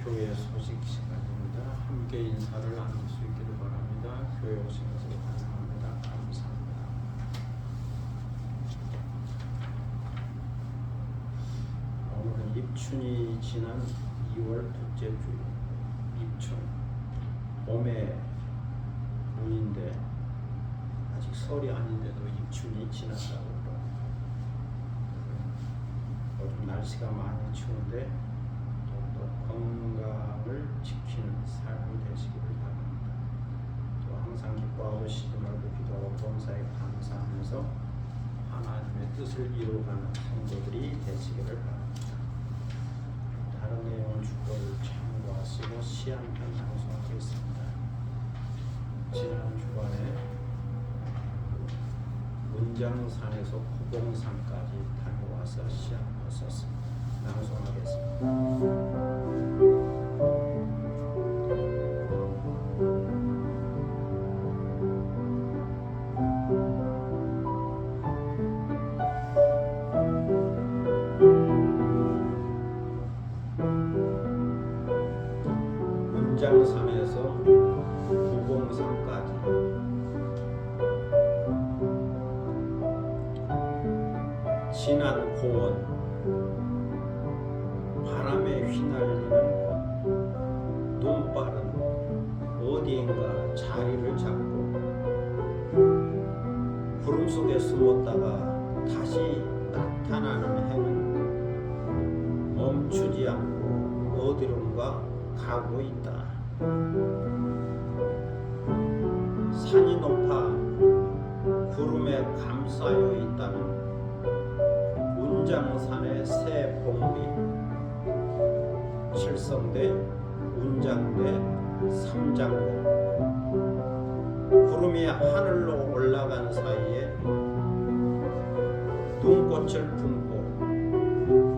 교회 소식 시간입니다. 함께 인사를 나눌 수 있기를 바랍니다. 교회 오신 것을 환영합니다. 감사합니다. 오늘은 입춘이 지난 2월 둘째 주, 입춘, 봄의 운인데 아직 설이 아닌데도 입춘이 지났다고 그럽니다. 요즘 날씨가 많이 추운데 건강을 지키는 삶이 되시기를 바랍니다. 또 항상 기뻐하고 쉬지 말고 기도하고 범사에 감사하면서 하나님의 뜻을 이루어가는 성도들이 되시기를 바랍니다. 다른 내용은 주보를 참고하시고 시한편 낭송하겠습니다. 지난 주간에 문장산에서 구봉산까지 다녀와서 시한편 썼습니다. 낭송하겠습니다. 문장산에서 구봉산까지 진한 고원 바람에 휘날리는 눈발은 어디인가 자리를 잡고 구름 속에 숨었다가 다시 나타나는 해는 멈추지 않고 어디론가 가고 있다. 산이 높아 구름에 감싸여 있다는 운장산의 새 봉우리, 칠성대, 운장대, 삼장봉. 구름이 하늘로 올라간 사이에 눈꽃을 품고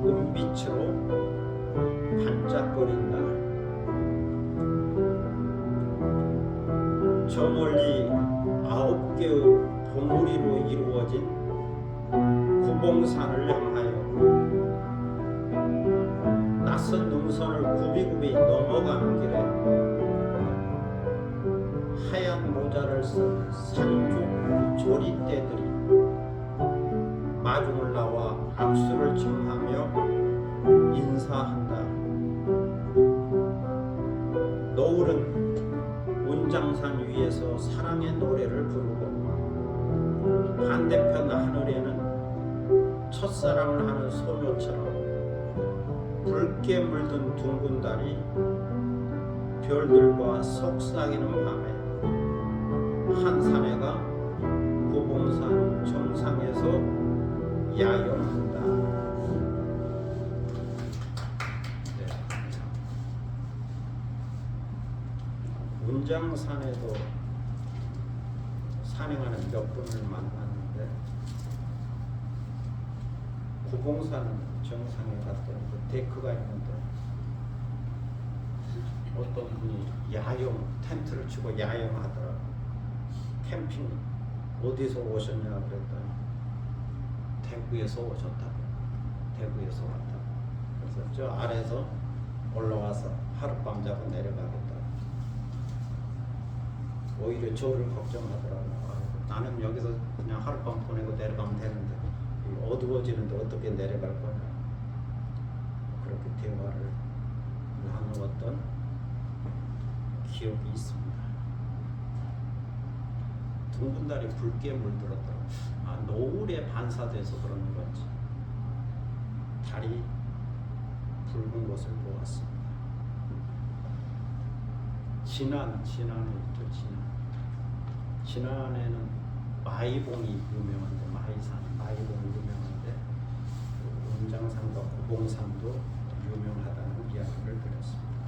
은빛으로 반짝거린다. 저 멀리 9개의 봉우리로 이루어진 구봉산을 향하여 낯선 능선을 굽이굽이 넘어가는 길에 하얀 모자를 쓴 산족 조리떼들이 마중을 나와 악수를 청하며 인사한다. 노을은 운장산 위에서 사랑의 노래를 부르고 반대편 하늘에는 첫사랑을 하는 소녀처럼 붉게 물든 둥근 달이 별들과 속삭이는 밤에 한 사내가 구봉산 정상에서 야영한다. 네, 감사합니다. 운장산에도 산행하는 몇 분을 만났는데 구봉산 정상에 갔더니 그 데크가 있는데 어떤 분이 야영 텐트를 치고 야영하더라고. 캠핑 어디서 오셨냐 그랬더니 대구에서 오셨다고. 대구에서 왔다고. 그래서 저 아래에서 올라와서 하룻밤 자고 내려가겠다고. 오히려 저를 걱정하더라고. 나는 여기서 그냥 하룻밤 보내고 내려가면 되는데 어두워지는데 어떻게 내려갈 거냐. 그렇게 대화를 나누었던 기억이 있습니다. 둥근 달이 붉게 물들었더라고. 노을에 반사돼서 그러는 건지 달이 붉은 것을 보았습니다. 지난해는 마이봉이 유명한데, 마이봉이 유명한데 은장산과 고봉산도 유명하다는 이야기를 드렸습니다.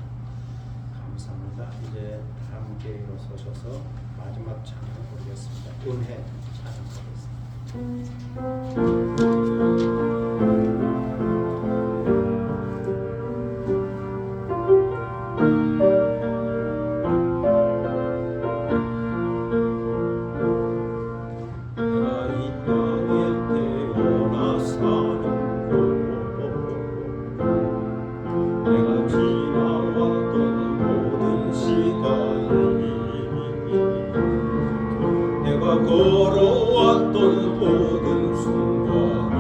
감사합니다. 이제 함께 일어서셔서 마지막 찬양 보겠습니다. 은혜 찬양하겠습니다. 걸어왔던 모든 순간이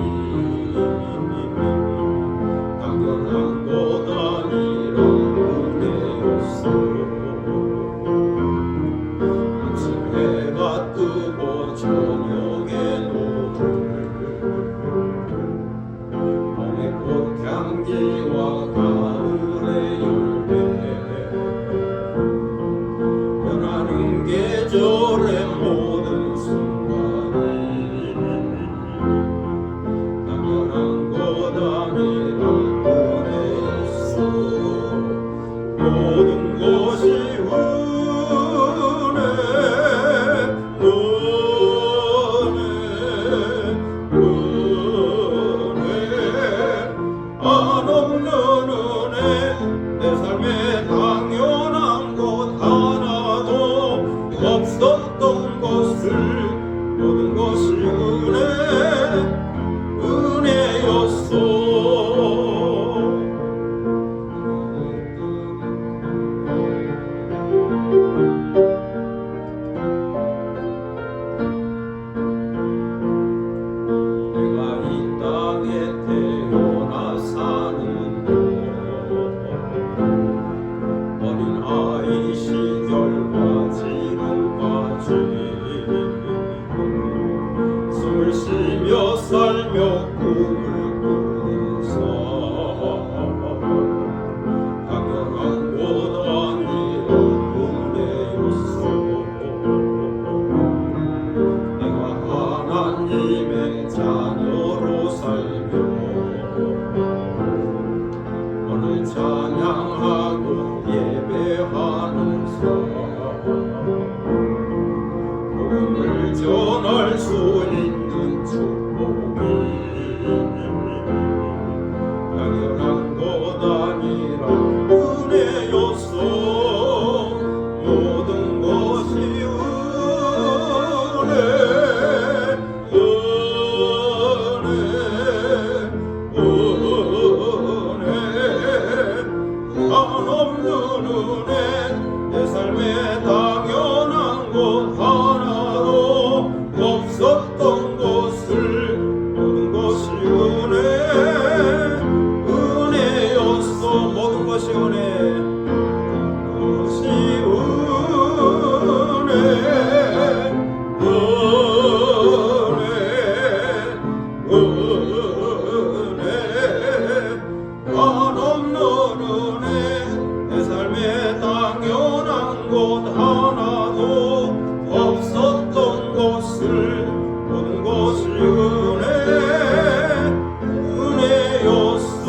당연한 것 아니라 은혜였어. 아침 해가 뜨고 저녁에 노을, 봄의 꽃향기와 가을의 열매, 변하는 계절의 모든 순간이 당연한 것 아니라 은혜였어. 모든 것이 은혜, 한없는 은혜. 내 삶에 당연한 것 하나도 없었던 것을 모든 것이 은혜였어. 내가 이 땅에 태어나 사는 어린 아이 시절과 지금까지 숨을 쉬며 살며 꿈을 꾸면서 당연한 것 아니라 은혜였어. 내가 하나님의 자녀로 살며 오늘 찬양하고 예배하면서 복음을 전할 수 있는 축복이 당연한 것 아니라 은혜였어. 모든 것이 한없는 은혜. 내 삶에 당연한 것 하나도 없었던 것을 모든 것이 은혜였어. 모든 것이 은혜, 것이 한없는 은혜. 내 삶에 당연한 것 하나도 없었던 것을 모든 것이 은혜였어.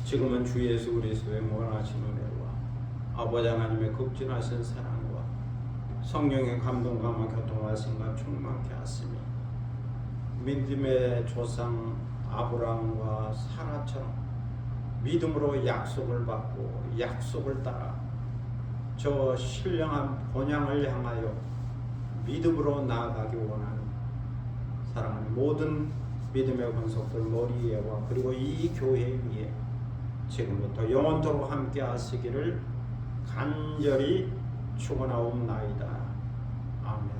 지금은 주 예수 그리스도의 무한하신 은혜와 아버지 하나님의 극진하신 사랑과 성령의 감동감화 교통하심과 충만케 하시며 믿음의 조상 아브라함과 사라처럼 믿음으로 약속을 받고 약속을 따라 저 신령한 본향을 향하여 믿음으로 나아가기 원하는 사랑하는 모든 믿음의 권속들 머리 위에와 그리고 이 교회 위에 지금부터 영원토록 함께 하시기를 간절히 축원하옵나이다. 아멘.